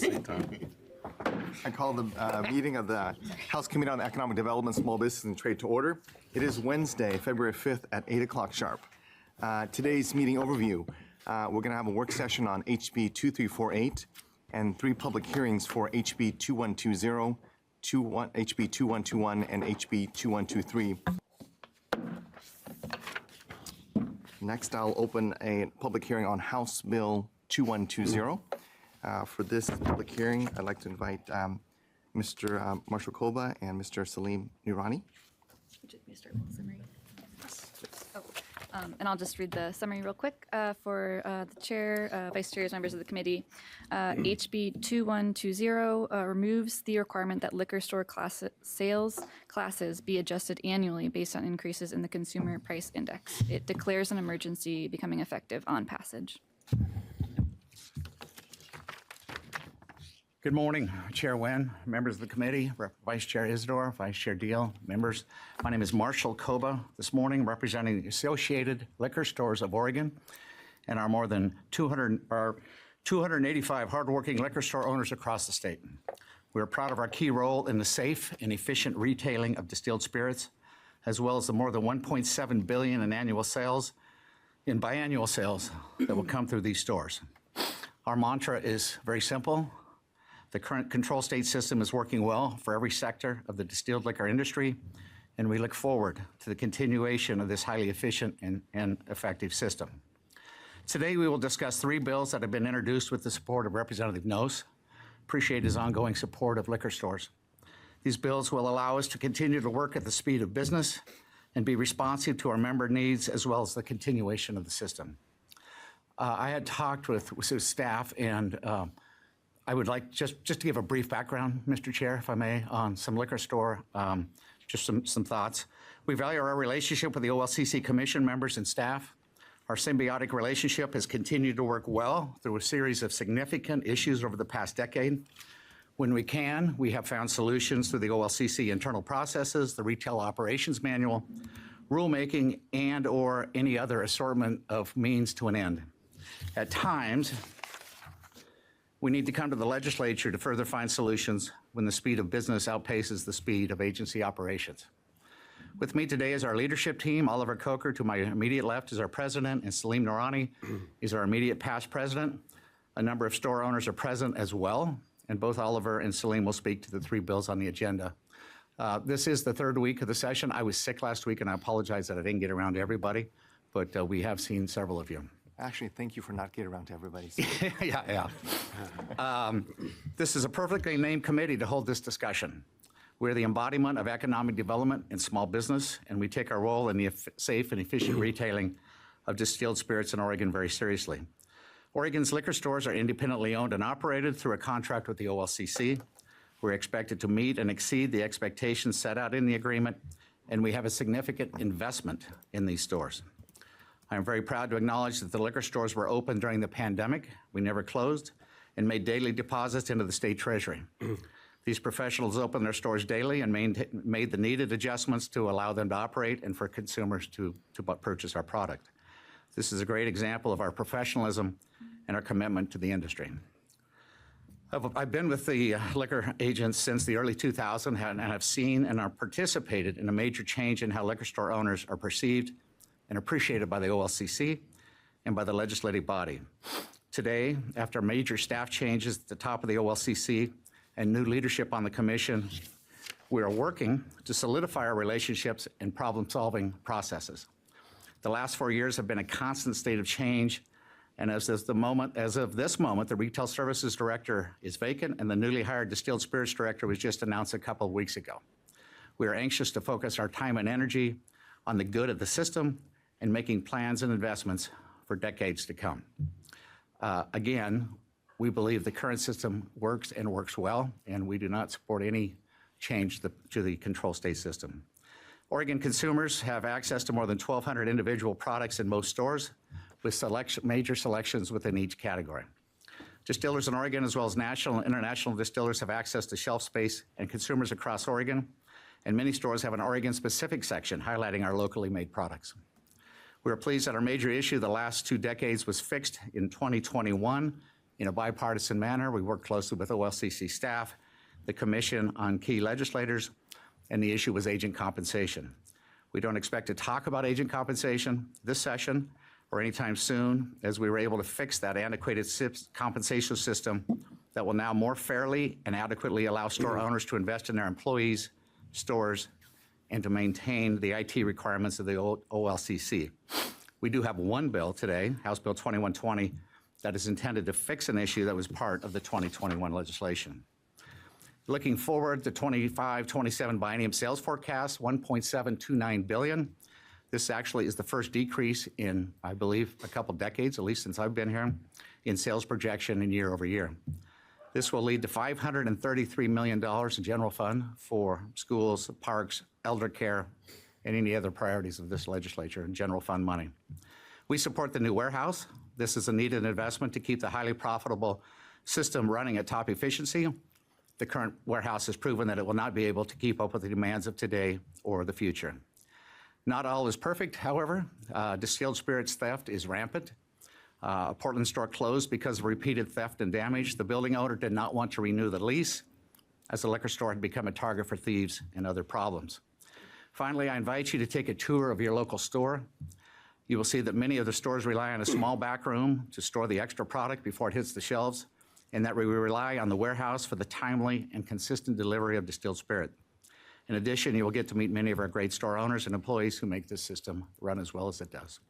same time. I call the meeting of the House Committee on Economic Development, Small Business and Trade to order. It is Wednesday, February 5th at 8 o'clock sharp. Today's meeting overview, we're going to have a work session on HB 2348 and 3 public hearings for HB 2120, HB 2121, and HB 2123. Next, I'll open a public hearing on House Bill 2120. For this public hearing, I'd like to invite Mr. Marshall Koba and Mr. Salim Noorani. Would you like me to start with the summary? And I'll just read the summary real quick for the chair, vice chairs, members of the committee. HB 2120 removes the requirement that liquor store sales classes be adjusted annually based on increases in the consumer price index. It declares an emergency, becoming effective on passage. Good morning, Chair Wen, members of the committee, Vice Chair Isidore, Vice Chair Deal, members. My name is Marshall Koba. This morning, representing the Associated Liquor Stores of Oregon and our more than 285 hardworking liquor store owners across the state. We are proud of our key role in the safe and efficient retailing of distilled spirits, as well as the more than $1.7 billion in annual sales, in biannual sales that will come through these stores. Our mantra is very simple. The current control state system is working well for every sector of the distilled liquor industry, and we look forward to the continuation of this highly efficient and effective system. Today, we will discuss 3 bills that have been introduced with the support of Representative Nose. Appreciate his ongoing support of liquor stores. These bills will allow us to continue to work at the speed of business and be responsive to our member needs, as well as the continuation of the system. I had talked with staff, and I would like just to give a brief background, Mr. Chair, if I may, on some liquor store, just some thoughts. We value our relationship with the OLCC Commission members and staff. Our symbiotic relationship has continued to work well through a series of significant issues over the past decade. When we can, we have found solutions through the OLCC internal processes, the Retail Operations Manual, rulemaking, and/or any other assortment of means to an end. At times, we need to come to the legislature to further find solutions when the speed of business outpaces the speed of agency operations. With me today is our leadership team. Oliver Coker, to my immediate left, is our president, and Salim Noorani is our immediate past president. A number of store owners are present as well, and both Oliver and Salim will speak to the 3 bills on the agenda. This is the 3rd week of the session. I was sick last week, and I apologize that I didn't get around to everybody, but we have seen several of you. Actually, thank you for not getting around to everybody. Yeah. This is a perfectly named committee to hold this discussion. We're the embodiment of economic development and small business, and we take our role in the safe and efficient retailing of distilled spirits in Oregon very seriously. Oregon's liquor stores are independently owned and operated through a contract with the OLCC. We're expected to meet and exceed the expectations set out in the agreement, and we have a significant investment in these stores. I'm very proud to acknowledge that the liquor stores were open during the pandemic. We never closed and made daily deposits into the state treasury. These professionals opened their stores daily and made the needed adjustments to allow them to operate and for consumers to purchase our product. This is a great example of our professionalism and our commitment to the industry. I've been with the liquor agents since the early 2000s and have seen and have participated in a major change in how liquor store owners are perceived and appreciated by the OLCC and by the legislative body. Today, after major staff changes at the top of the OLCC and new leadership on the commission, we are working to solidify our relationships and problem-solving processes. The last 4 years have been a constant state of change, and as of this moment, the Retail Services Director is vacant, and the newly hired Distilled Spirits Director was just announced a couple of weeks ago. We are anxious to focus our time and energy on the good of the system and making plans and investments for decades to come. Again, we believe the current system works and works well, and we do not support any change to the control state system. Oregon consumers have access to more than 1,200 individual products in most stores, with major selections within each category. Distillers in Oregon, as well as national and international distillers, have access to shelf space, and consumers across Oregon, and many stores have an Oregon-specific section highlighting our locally made products. We are pleased that our major issue the last 2 decades was fixed in 2021 In a bipartisan manner, we work closely with OLCC staff, the commission on key legislators, and the issue was agent compensation. We don't expect to talk about agent compensation this session or anytime soon, as we were able to fix that antiquated compensation system that will now more fairly and adequately allow store owners to invest in their employees, stores, and to maintain the IT requirements of the OLCC. We do have one bill today, House Bill 2120, that is intended to fix an issue that was part of the 2021 legislation. Looking forward, the 25-27 biennium sales forecast, $1.729 billion. This actually is the first decrease in, I believe, a couple decades, at least since I've been here, in sales projection in year over year. This will lead to $533 million in general fund for schools, parks, elder care, and any other priorities of this legislature in general fund money. We support the new warehouse. This is a needed investment to keep the highly profitable system running at top efficiency. The current warehouse has proven that it will not be able to keep up with the demands of today or the future. Not all is perfect, however. Distilled spirits theft is rampant. A Portland store closed because of repeated theft and damage. The building owner did not want to renew the lease, as the liquor store had become a target for thieves and other problems. Finally, I invite you to take a tour of your local store. You will see that many of the stores rely on a small back room to store the extra product before it hits the shelves, and that we rely on the warehouse for the timely and consistent delivery of distilled spirit. In addition, you will get to meet many of our great store owners and employees who make this system run as well as it does.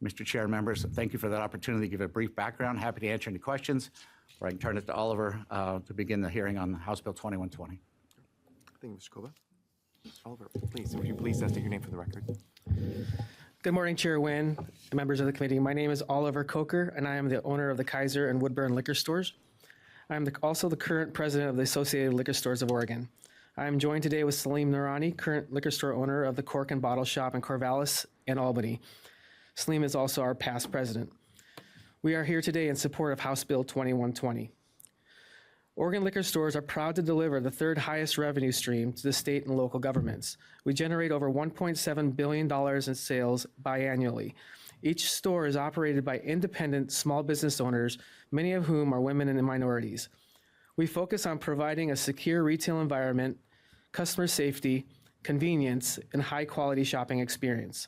Mr. Chair and members, thank you for that opportunity to give a brief background. Happy to answer any questions, or I can turn it to Oliver to begin the hearing on House Bill 2120. Thank you, Mr. Kova. Oliver, please, would you please state your name for the record? Good morning, Chair Nguyen and members of the committee. My name is Oliver Coker, and I am the owner of the Kaiser and Woodburn liquor stores. I am also the current president of the Associated Liquor Stores of Oregon. I am joined today with Salim Noorani, current liquor store owner of the Cork and Bottle Shop in Corvallis and Albany. Salim is also our past president. We are here today in support of House Bill 2120. Oregon liquor stores are proud to deliver the third highest revenue stream to the state and local governments. We generate over $1.7 billion in sales biannually. Each store is operated by independent small business owners, many of whom are women and minorities. We focus on providing a secure retail environment, customer safety, convenience, and high-quality shopping experience.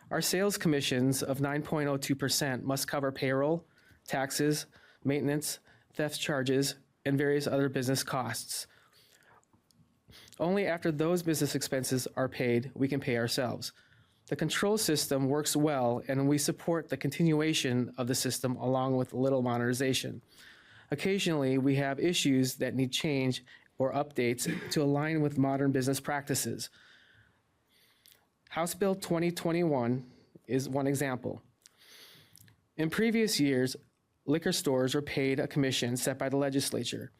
Our sales commissions of 9.02% must cover payroll, taxes, maintenance, theft charges, and various other business costs. Only after those business expenses are paid, we can pay ourselves. The control system works well, and we support the continuation of the system along with little modernization. Occasionally, we have issues that need change or updates to align with modern business practices. House Bill 2021 is one example. In previous years, liquor stores were paid a commission set by the legislature.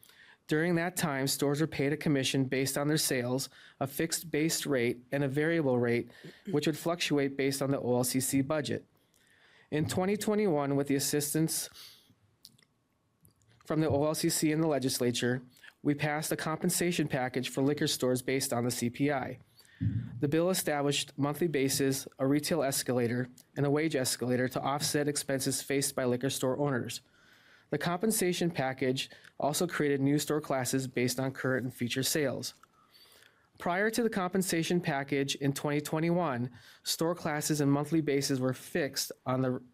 During that time, stores were paid a commission based on their sales, a fixed base rate, and a variable rate, which would fluctuate based on the OLCC budget. In 2021, with the assistance from the OLCC and the legislature, we passed a compensation package for liquor stores based on the CPI. The bill established monthly basis, a retail escalator, and a wage escalator to offset expenses faced by liquor store owners. The compensation package also created new store classes based on current and future sales. Prior to the compensation package in 2021, store classes and monthly bases were fixed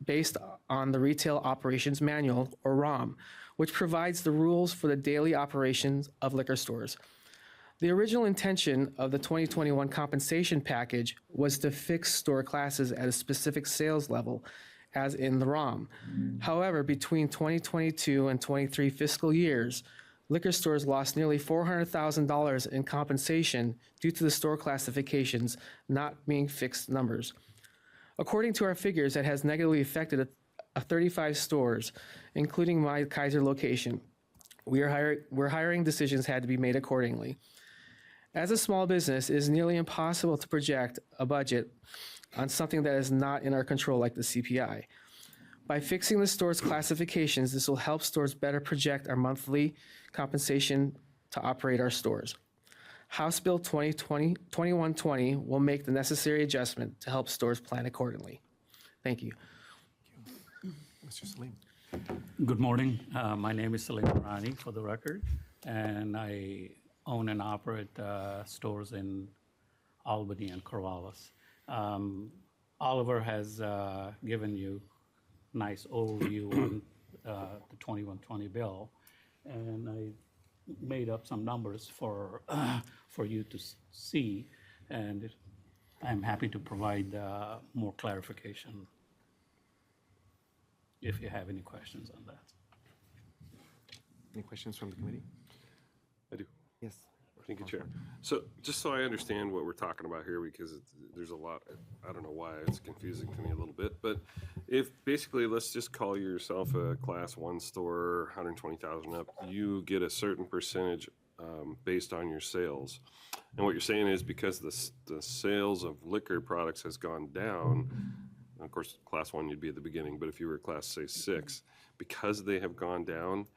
based on the Retail Operations Manual, or ROM, which provides the rules for the daily operations of liquor stores. The original intention of the 2021 compensation package was to fix store classes at a specific sales level, as in the ROM. However, between 2022 and 23 fiscal years, liquor stores lost nearly $400,000 in compensation due to the store classifications not being fixed numbers. According to our figures, that has negatively affected 35 stores, including my Kaiser location. We're hiring decisions had to be made accordingly. As a small business, it is nearly impossible to project a budget on something that is not in our control, like the CPI. By fixing the store's classifications, this will help stores better project our monthly compensation to operate our stores. House Bill 2120 will make the necessary adjustment to help stores plan accordingly. Thank you. Mr. Salim. Good morning. My name is Salim Rani, for the record, and I own and operate stores in Albany and Corvallis. Oliver has given you a nice overview on the 2120 bill, and I made up some numbers for you to see, and I'm happy to provide more clarification if you have any questions on that. Any questions from the committee? I do. Yes. Thank you, Chair. So just so I understand what we're talking about here, because there's a lot, I don't know why it's confusing to me a little bit, but if basically, let's just call yourself a class 1 store, 120,000 up, you get a certain percentage based on your sales. And what you're saying is because the sales of liquor products has gone down, of course, class 1 you'd be at the beginning, but if you were class, say, 6, because they have gone down,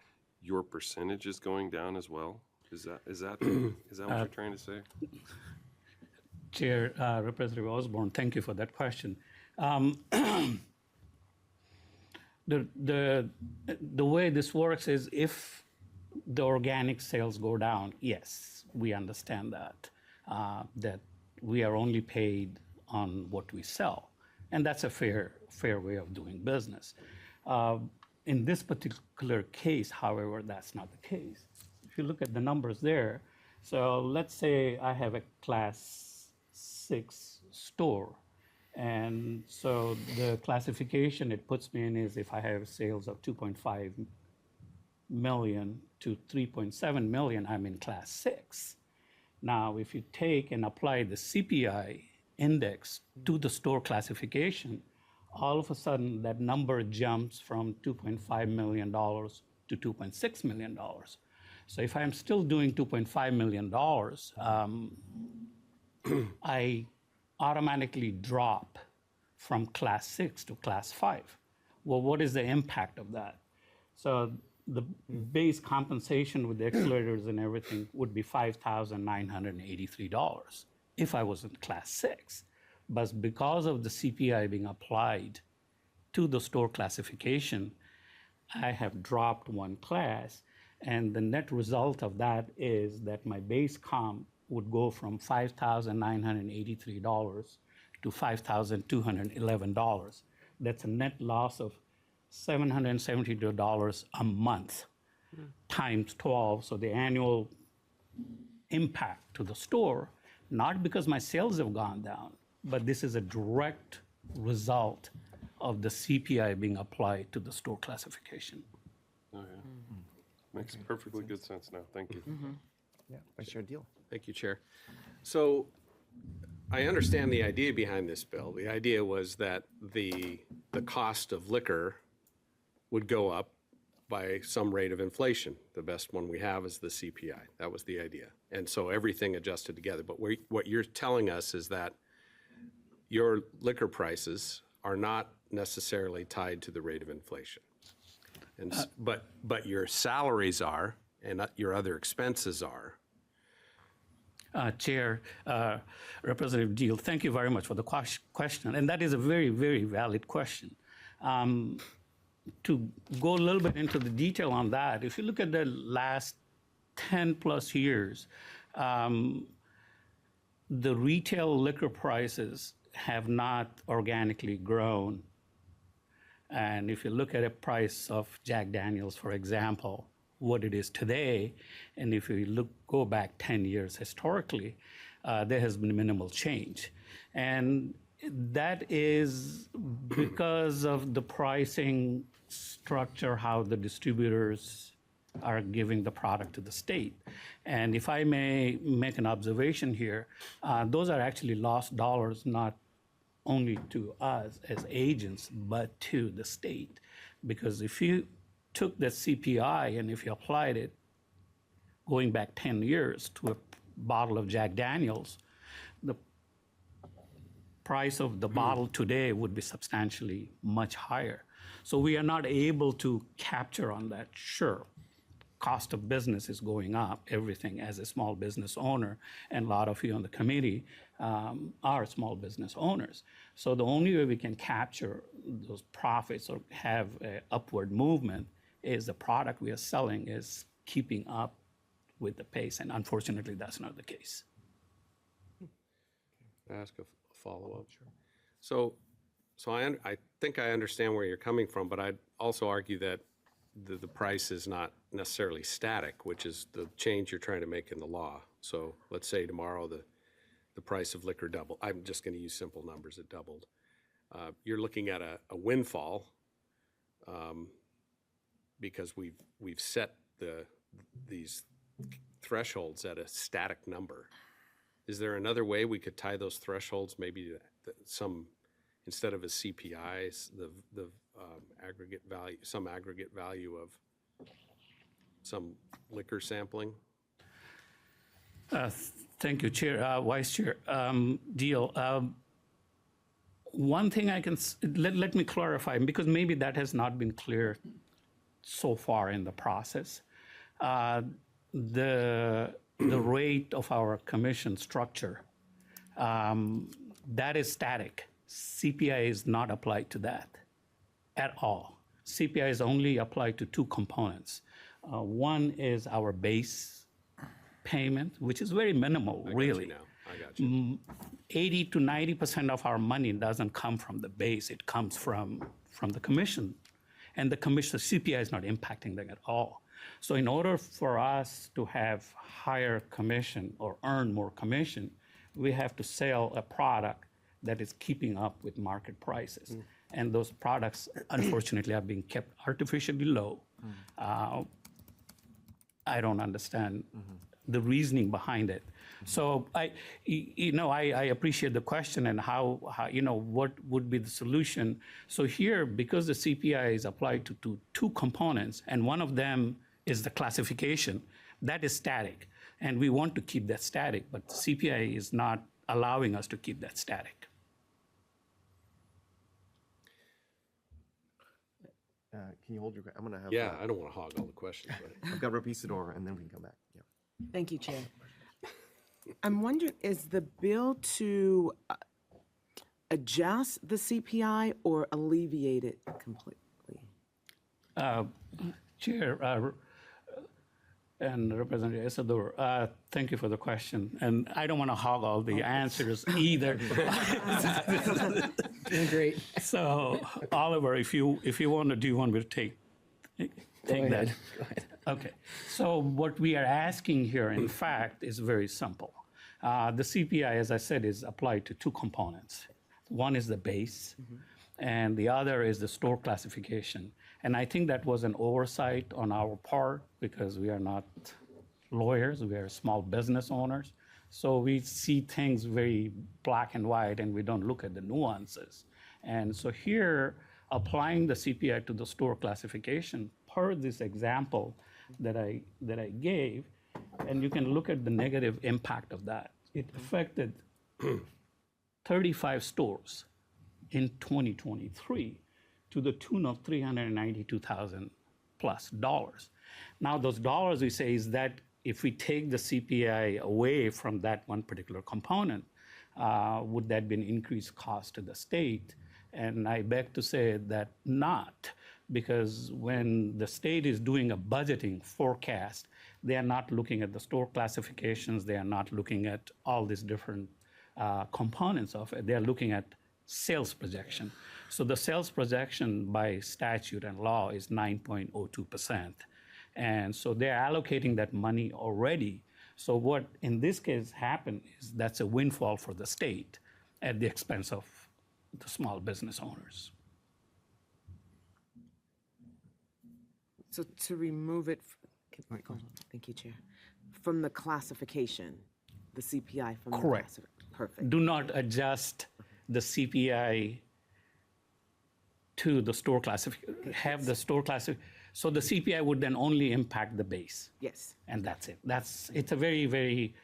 your percentage is going down as well? Is that what you're trying to say? Chair, Representative Osborne, thank you for that question. The way this works is if the organic sales go down, yes, we understand that, that we are only paid on what we sell. And that's a fair way of doing business. In this particular case, however, that's not the case. If you look at the numbers there, so let's say I have a class 6 store. And so the classification it puts me in is if I have sales of 2.5 million to 3.7 million, I'm in class 6. Now, if you take and apply the CPI index to the store classification, all of a sudden that number jumps from $2.5 million to $2.6 million. So if I'm still doing $2.5 million, I automatically drop from class 6 to class 5. Well, what is the impact of that? So the base compensation with the accelerators and everything would be $5,983 if I was in class 6. But because of the CPI being applied to the store classification, I have dropped one class, and the net result of that is that my base comp would go from $5,983 to $5,211. That's a net loss of $772 a month times 12. So the annual impact to the store, not because my sales have gone down, but this is a direct result of the CPI being applied to the store classification. Oh, yeah. Makes perfectly good sense now. Thank you. Yeah, Vice Chair Deal. Thank you, Chair. So I understand the idea behind this bill. The idea was that the cost of liquor would go up by some rate of inflation. The best one we have is the CPI. That was the idea. And so everything adjusted together. But what you're telling us is that your liquor prices are not necessarily tied to the rate of inflation. And, but your salaries are, and your other expenses are. Chair, Representative Deal, thank you very much for the question. And that is a very, very valid question. To go a little bit into the detail on that, if you look at the last 10 plus years, the retail liquor prices have not organically grown. And if you look at a price of Jack Daniels, for example, what it is today, and if you go back 10 years historically, there has been minimal change. And that is because of the pricing structure, how the distributors are giving the product to the state. And if I may make an observation here, those are actually lost dollars, not only to us as agents, but to the state. Because if you took the CPI and if you applied it going back 10 years to a bottle of Jack Daniels, the price of the bottle today would be substantially much higher. So we are not able to capture on that. Sure, cost of business is going up, everything as a small business owner, and a lot of you on the committee are small business owners. So the only way we can capture those profits or have an upward movement is the product we are selling is keeping up with the pace, and unfortunately, that's not the case. Ask a follow-up. Sure. So I think I understand where you're coming from, but I'd also argue that the price is not necessarily static, which is the change you're trying to make in the law. So let's say tomorrow the price of liquor doubled. I'm just going to use simple numbers. It doubled. You're looking at a windfall because we've set these thresholds at a static number. Is there another way we could tie those thresholds, maybe some, instead of a CPI, the aggregate value, some aggregate value of some liquor sampling? Thank you, Chair, Vice Chair. Deal. One thing I can, let me clarify, because maybe that has not been clear so far in the process. The rate of our commission structure, that is static. CPI is not applied to that at all. CPI is only applied to two components. One is our base payment, which is very minimal, really. I got you. 80 to 90% of our money doesn't come from the base, it comes from the commission. And the commission, CPI is not impacting them at all. So in order for us to have higher commission or earn more commission, we have to sell a product that is keeping up with market prices. And those products, unfortunately, are being kept artificially low. I don't understand the reasoning behind it. So I appreciate the question and how what would be the solution. So here, because the CPI is applied to two components, and one of them is the classification, that is static. And we want to keep that static, but the CPI is not allowing us to keep that static. Can you hold your? I'm gonna have. Yeah, I don't want to hog all the questions, but I've got Rapisador, and then we can come back. Yeah. Thank you, Chair. I'm wondering, is the bill to adjust the CPI or alleviate it completely? Chair and Representative Isidore, thank you for the question. And I don't want to hog all the answers either. Doing great. So, Oliver, if you want to, do you want me to take Go that? ahead. Go ahead. Okay. So what we are asking here, in fact, is very simple. The CPI, as I said, is applied to two components. One is the base, and the other is the store classification. And I think that was an oversight on our part because we are not lawyers, we are small business owners. So we see things very black and white and we don't look at the nuances. And so here, applying the CPI to the store classification, per this example that I gave, and you can look at the negative impact of that. It affected 35 stores in 2023 to the tune of $392,000 plus. Now those dollars, we say, is that if we take the CPI away from that one particular component, would that be an increased cost to the state? And I beg to say that not, because when the state is doing a budgeting forecast, they are not looking at the store classifications, they are not looking at all these different components of it, they are looking at sales projection. So the sales projection by statute and law is 9.02%. And so they're allocating that money already. So what in this case happened is that's a windfall for the state at the expense of the small business owners. So to remove it, thank you, Chair, from the classification, the CPI from the Correct. classification. Perfect. Do not adjust the CPI to the store classification, have the store classification. So the CPI would then only impact the base. Yes. And that's it. It's a very, very,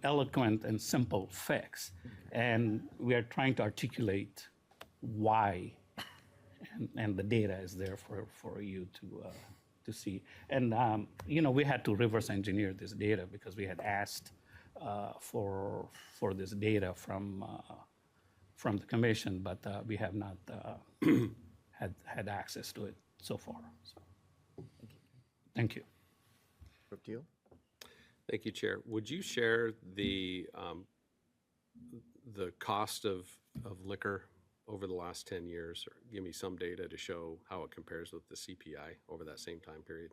eloquent and simple fix. And we are trying to articulate why, and the data is there for you to to see. And, we had to reverse engineer this data because we had asked for this data from the commission, but we have not had access to it so far. So, thank you. Up to you. Thank you, Chair. Would you share the cost of liquor over the last 10 years, or give me some data to show how it compares with the CPI over that same time period?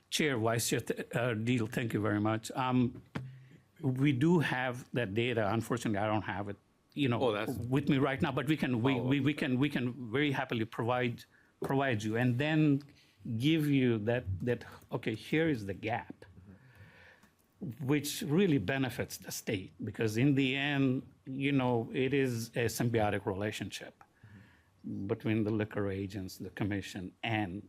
Chair, Vice Chair Deal, thank you very much. We do have that data. Unfortunately, I don't have it, with me right now. But we can very happily provide you, and then give you that. Okay, here is the gap, which really benefits the state, because in the end, it is a symbiotic relationship between the liquor agents, the commission, and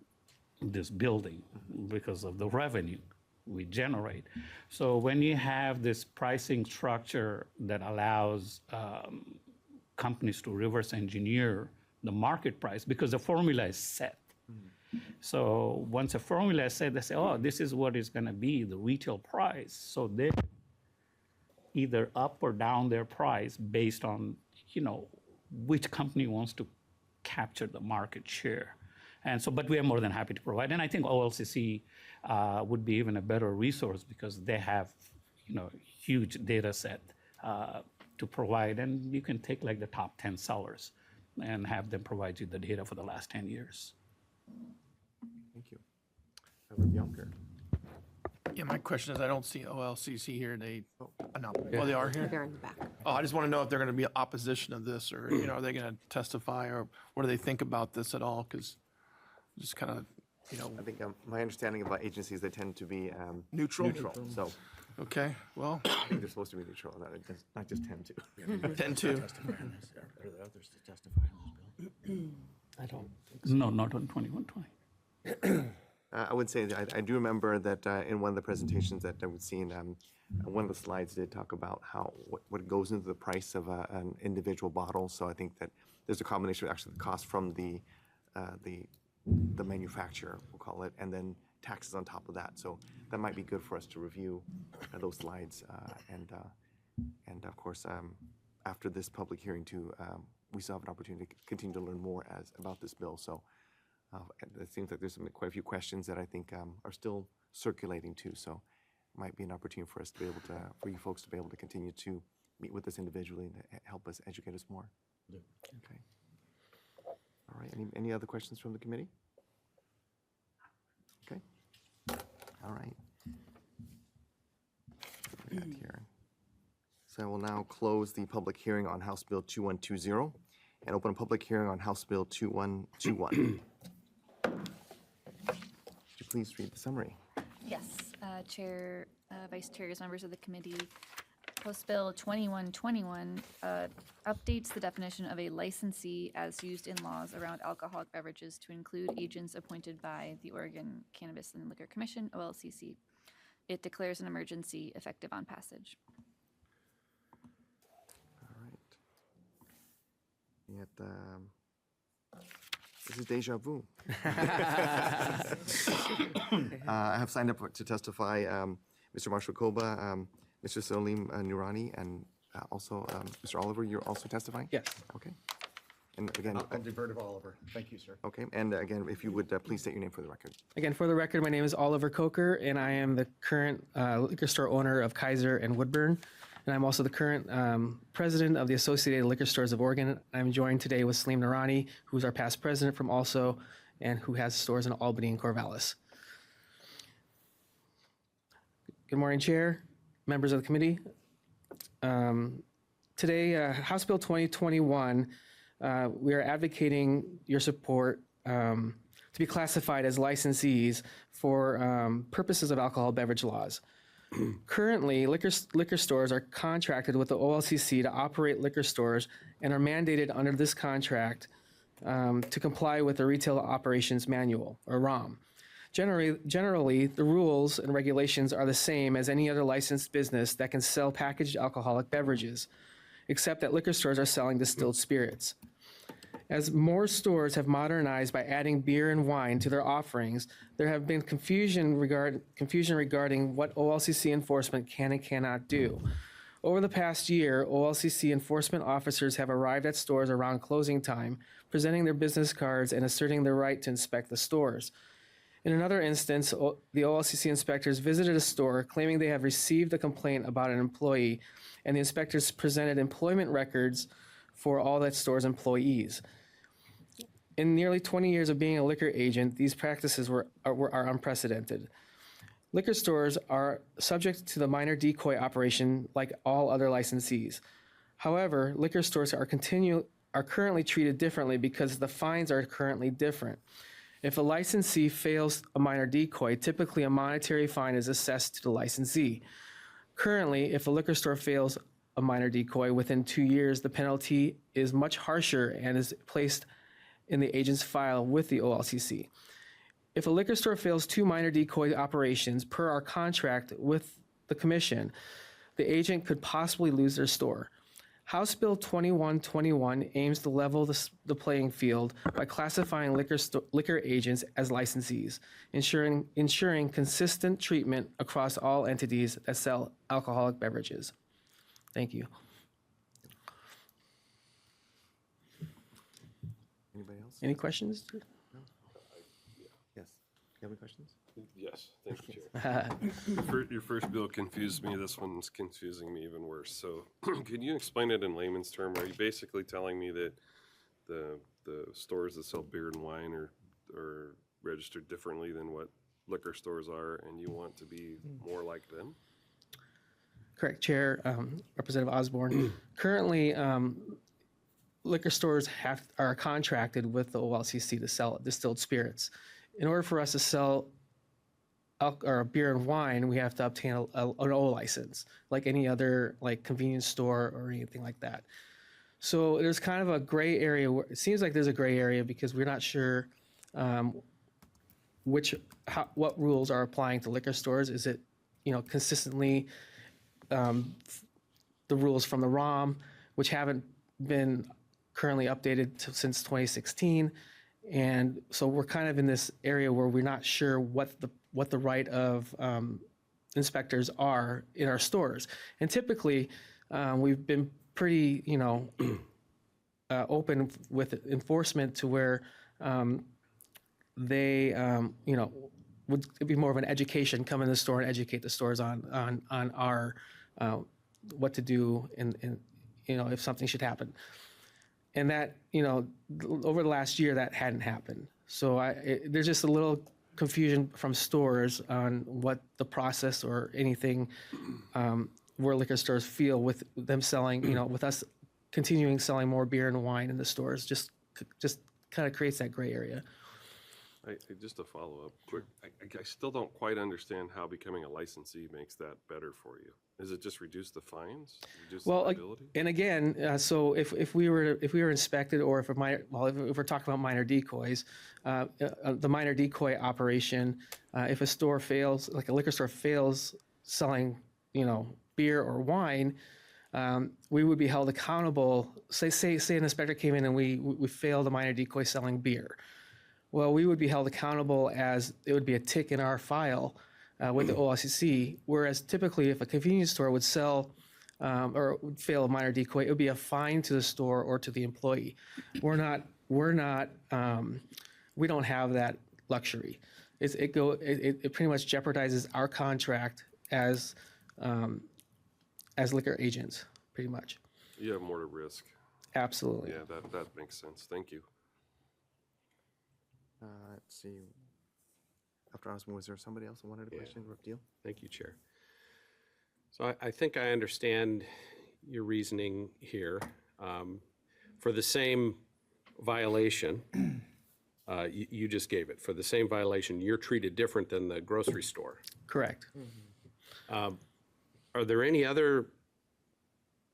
this building because of the revenue we generate. So when you have this pricing structure that allows companies to reverse engineer the market price, because the formula is set. So once a formula is set, they say, oh, this is what is going to be the retail price. So they either up or down their price based on, which company wants to capture the market share. And so, but we are more than happy to provide. And I think OLCC would be even a better resource because they have, huge data set to provide. And you can take like the top 10 sellers and have them provide you the data for the last 10 years. Thank you. Reverend Yonker. Yeah, my question is, I don't see OLCC here. They are here? They're in the back. Oh, I just want to know if they're going to be opposition of this, or, are they going to testify, or what do they think about this at all? Because just kind of, I think my understanding about agencies, they tend to be Neutral? So Okay, well, I think they're supposed to be neutral, not just tend to. 10-2. I don't. No, not on 2120. I would say that I do remember that in one of the presentations that I would see in one of the slides did talk about what goes into the price of an individual bottle. So I think that there's a combination of actually the cost from the manufacturer, we'll call it, and then taxes on top of that. So that might be good for us to review those slides. And of course, after this public hearing too, we still have an opportunity to continue to learn more about this bill. So it seems like there's quite a few questions that I think are still circulating too. So it might be an opportunity for us to be able to, for you folks to be able to continue to meet with us individually and help us educate us more. Yeah. Okay. All right. Any other questions from the committee? Okay. All right. What do we got here? So I will now close the public hearing on House Bill 2120 and open a public hearing on House Bill 2121. Would you please read the summary? Yes, Chair, Vice Chairs, members of the committee. House Bill 2121 updates the definition of a licensee as used in laws around alcoholic beverages to include agents appointed by the Oregon Cannabis and Liquor Commission, OLCC. It declares an emergency effective on passage. All right. Yet, this is deja vu. I have signed up to testify Mr. Marshall Koba, Mr. Salim Noorani, and also Mr. Oliver. You're also testifying? Yes. Okay. And again, I'll defer to Oliver. Thank you, sir. okay. And again, if you would please state your name for the record. Again, for the record, my name is Oliver Coker, and I am the current liquor store owner of Kaiser and Woodburn. And I'm also the current president of the Associated Liquor Stores of Oregon. I'm joined today with Salim Noorani, who's our past president from also, and who has stores in Albany and Corvallis. Good morning, Chair, members of the committee. Today, House Bill 2021, we are advocating your support to be classified as licensees for purposes of alcohol beverage laws. Currently, liquor stores are contracted with the OLCC to operate liquor stores and are mandated under this contract to comply with the Retail Operations Manual, or ROM. Generally, the rules and regulations are the same as any other licensed business that can sell packaged alcoholic beverages, except that liquor stores are selling distilled spirits. As more stores have modernized by adding beer and wine to their offerings, there have been confusion regarding what OLCC enforcement can and cannot do. Over the past year, OLCC enforcement officers have arrived at stores around closing time, presenting their business cards and asserting their right to inspect the stores. In another instance, the OLCC inspectors visited a store claiming they have received a complaint about an employee, and the inspectors presented employment records for all that store's employees. In nearly 20 years of being a liquor agent, these practices are unprecedented. Liquor stores are subject to the minor decoy operation like all other licensees. However, liquor stores are currently treated differently because the fines are currently different. If a licensee fails a minor decoy, typically a monetary fine is assessed to the licensee. Currently, if a liquor store fails a minor decoy within 2 years, the penalty is much harsher and is placed in the agent's file with the OLCC. If a liquor store fails 2 minor decoy operations per our contract with the commission, the agent could possibly lose their store. House Bill 2121 aims to level the playing field by classifying liquor agents as licensees, ensuring consistent treatment across all entities that sell alcoholic beverages. Thank you. Anybody else? Any questions? Yes. You have any questions? Yes, thank you, Chair. Your first bill confused me. This one's confusing me even worse. So can you explain it in layman's term? Are you basically telling me that the stores that sell beer and wine are registered differently than what liquor stores are, and you want to be more like them? Correct, Chair. Representative Osborne. Currently, liquor stores are contracted with the OLCC to sell distilled spirits. In order for us to sell beer and wine, we have to obtain an O license, like any other convenience store or anything like that. So there's kind of a gray area. It seems like there's a gray area because we're not sure what rules are applying to liquor stores. Is it consistently the rules from the ROM, which haven't been currently updated since 2016, and so we're kind of in this area where we're not sure what the right of inspectors are in our stores. And typically, we've been pretty open with enforcement to where they would be more of an education, come in the store and educate the stores on our what to do and if something should happen. And that, over the last year, that hadn't happened. So there's just a little confusion from stores on what the process or anything where liquor stores feel with them selling, with us continuing selling more beer and wine in the stores, just kind of creates that gray area. Just a follow-up quick. I still don't quite understand how becoming a licensee makes that better for you. Is it just reduce the fines? Reduce the liability? And again, so if we were inspected, or if we're talking about minor decoys, the minor decoy operation, if a store fails, like a liquor store fails selling, beer or wine, we would be held accountable. Say an inspector came in and we failed a minor decoy selling beer. Well, we would be held accountable as it would be a tick in our file with the OLCC, whereas typically if a convenience store would sell or would fail a minor decoy, it would be a fine to the store or to the employee. We don't have that luxury. It pretty much jeopardizes our contract as liquor agents, pretty much. You have more to risk. Absolutely. Yeah, that makes sense. Thank you. Let's see. After Osborne, was there somebody else who wanted a question? Deal? Thank you, Chair. So I think I understand your reasoning here. For the same violation, you just gave it. For the same violation, you're treated different than the grocery store. Correct. Are there any other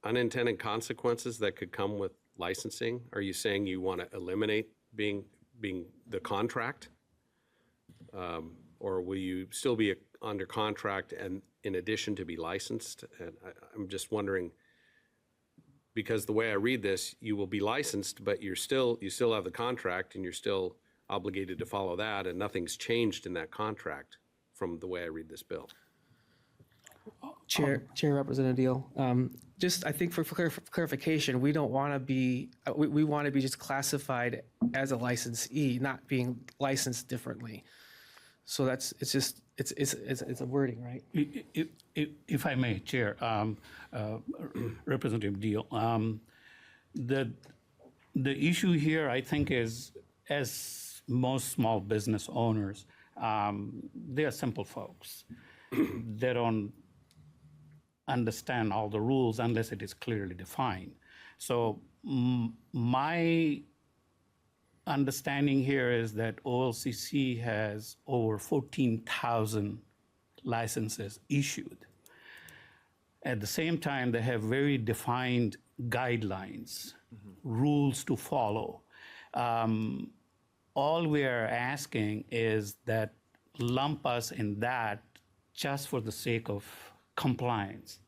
unintended consequences that could come with licensing? Are you saying you want to eliminate being the contract? Or will you still be under contract and in addition to be licensed? And I'm just wondering, because the way I read this, you will be licensed, but you still have the contract and you're still obligated to follow that, and nothing's changed in that contract from the way I read this bill. Chair Representative Deal, just I think for clarification, we don't want to be, we want to be just classified as a licensee, not being licensed differently. So it's a wording, right? If I may, Chair, Representative Deal, the issue here, I think, is as most small business owners, they are simple folks. They don't understand all the rules unless it is clearly defined. So my understanding here is that OLCC has over 14,000 licenses issued. At the same time, they have very defined guidelines, rules to follow. All we are asking is that lump us in that just for the sake of compliance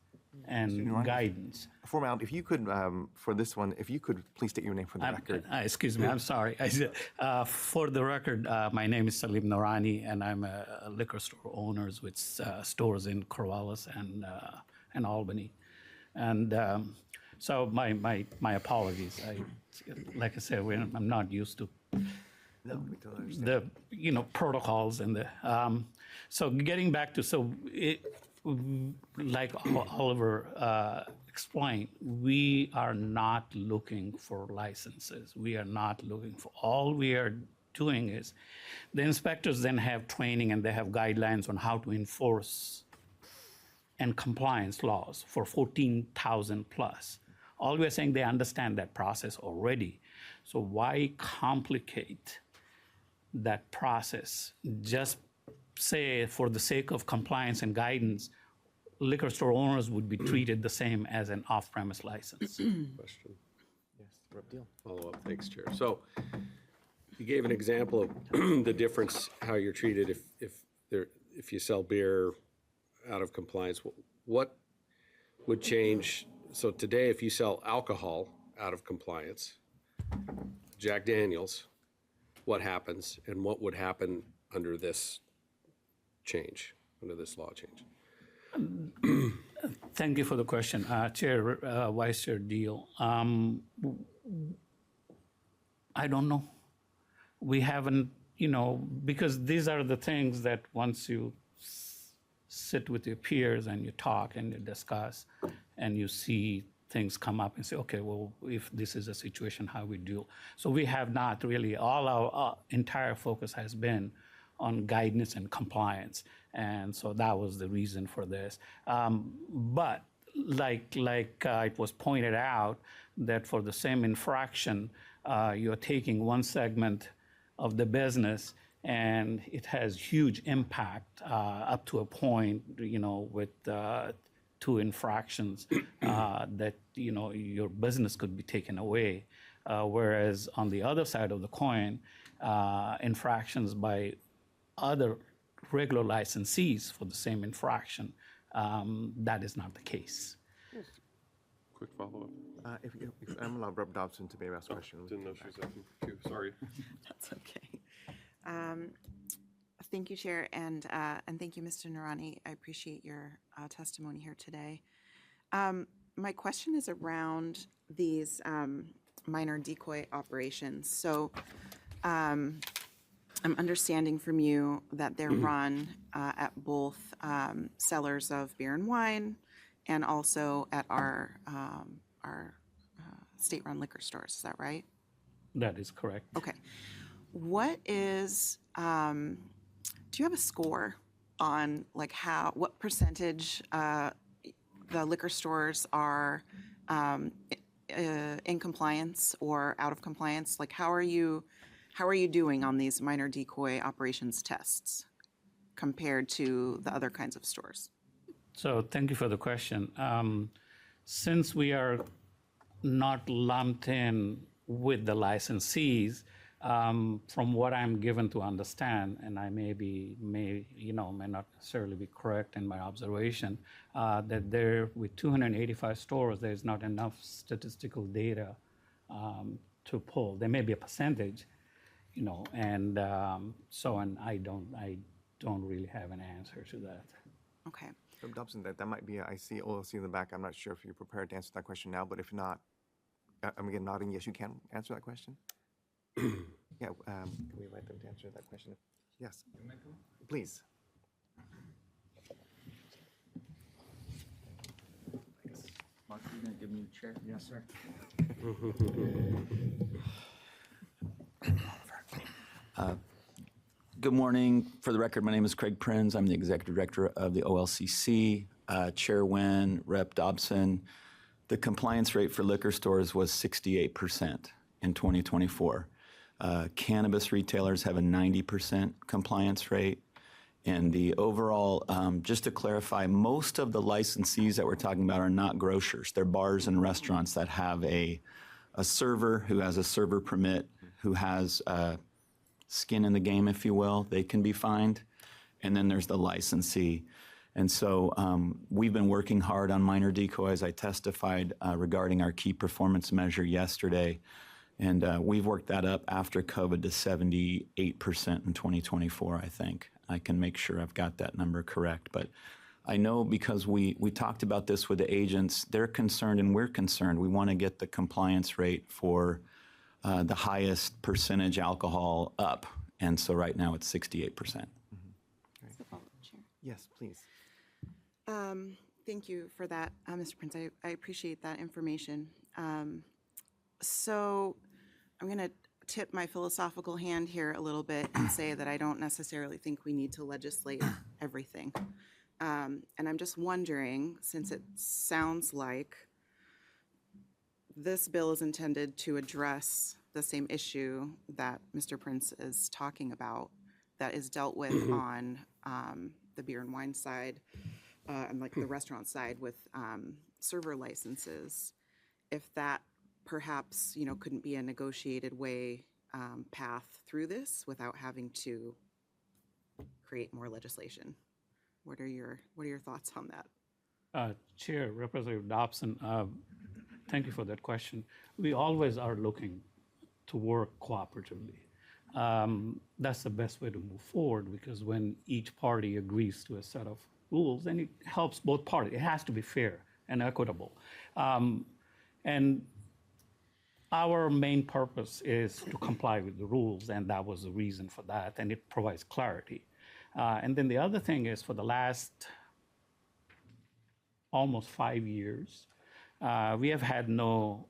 and guidance. Formality, if you could, for this one, if you could please state your name for the record. Excuse me, I'm sorry. For the record, my name is Salim Noorani, and I'm a liquor store owner with stores in Corvallis and Albany. And so my apologies. Like I said, I'm not used to the protocols and the so getting back to like Oliver explained, we are not looking for licenses. We are not looking for, all we are doing is the inspectors then have training and they have guidelines on how to enforce and compliance laws for 14,000 plus. All we're saying, they understand that process already. So why complicate that process? Just say, for the sake of compliance and guidance, liquor store owners would be treated the same as an off-premise license. Question. Yes, Rep. Deal. Follow up. Thanks, Chair. So you gave an example of the difference, how you're treated if you sell beer out of compliance. What would change? So today, if you sell alcohol out of compliance, Jack Daniels, what happens, and what would happen under this change, under this law change? Thank you for the question, Chair, Vice Chair Deal. I don't know. We haven't, because these are the things that once you sit with your peers and you talk and you discuss and you see things come up and say, okay, well, if this is a situation, how we deal. So we have not really, all our entire focus has been on guidance and compliance. And so that was the reason for this. But like it was pointed out, that for the same infraction, you're taking one segment of the business and it has huge impact up to a point, with 2 infractions that, your business could be taken away. Whereas on the other side of the coin, infractions by other regular licensees for the same infraction, that is not the case. Quick follow-up. If I'm allowed Rep. Dobson to maybe ask a question. Didn't know she was asking too. Sorry. That's okay. Thank you, Chair, and thank you, Mr. Noorani. I appreciate your testimony here today. My question is around these minor decoy operations. So I'm understanding from you that they're run at both cellars of beer and wine and also at our state-run liquor stores. Is that right? That is correct. Okay. What is, do you have a score on what percentage the liquor stores are in compliance or out of compliance? Like, how are you doing on these minor decoy operations tests compared to the other kinds of stores? So thank you for the question. Since we are not lumped in with the licensees, From what I'm given to understand, and I may not necessarily be correct in my observation, that there, with 285 stores, there's not enough statistical data to pull. There may be a percentage, and and I don't really have an answer to that. Okay. So Dobson, that might be, I see OLC in the back. I'm not sure if you're prepared to answer that question now, but if not, I'm again nodding, yes, you can answer that question. Yeah, can we invite them to answer that question? Yes, please. Mark, you're going to give me a chair? Yes, sir. Good morning. For the record, my name is Craig Prinz. I'm the Executive Director of the OLCC. Chair Nguyen, Rep. Dobson, the compliance rate for liquor stores was 68% in 2024. Cannabis retailers have a 90% compliance rate. And the overall, just to clarify, most of the licensees that we're talking about are not grocers. They're bars and restaurants that have a server who has a server permit, who has skin in the game, if you will. They can be fined. And then there's the licensee. And so we've been working hard on minor decoys. I testified regarding our key performance measure yesterday. And we've worked that up after COVID to 78% in 2024, I think. I can make sure I've got that number correct. But I know because we talked about this with the agents, they're concerned and we're concerned. We want to get the compliance rate for the highest percentage alcohol up. And so right now it's 68%. Yes, please. Thank you for that, Mr. Prince. I appreciate that information. So I'm going to tip my philosophical hand here a little bit and say that I don't necessarily think we need to legislate everything. And I'm just wondering, since it sounds like this bill is intended to address the same issue that Mr. Prince is talking about, that is dealt with on the beer and wine side, and like the restaurant side with server licenses, if that perhaps couldn't be a negotiated way path through this without having to create more legislation. What are your thoughts on that? Chair, Representative Dobson, thank you for that question. We always are looking to work cooperatively. That's the best way to move forward, because when each party agrees to a set of rules, then it helps both parties. It has to be fair and equitable. And our main purpose is to comply with the rules, and that was the reason for that, and it provides clarity. And then the other thing is, for the last almost 5 years, we have had no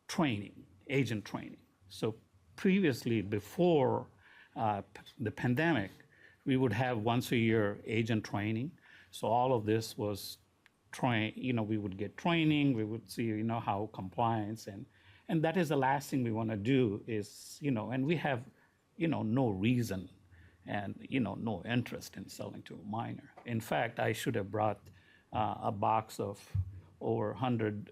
training, agent training. So previously, before the pandemic, we would have once a year agent training. So all of this was we would get training, we would see, how compliance, and that is the last thing we want to do is, and we have, no reason and, no interest in selling to a minor. In fact, I should have brought a box of over 100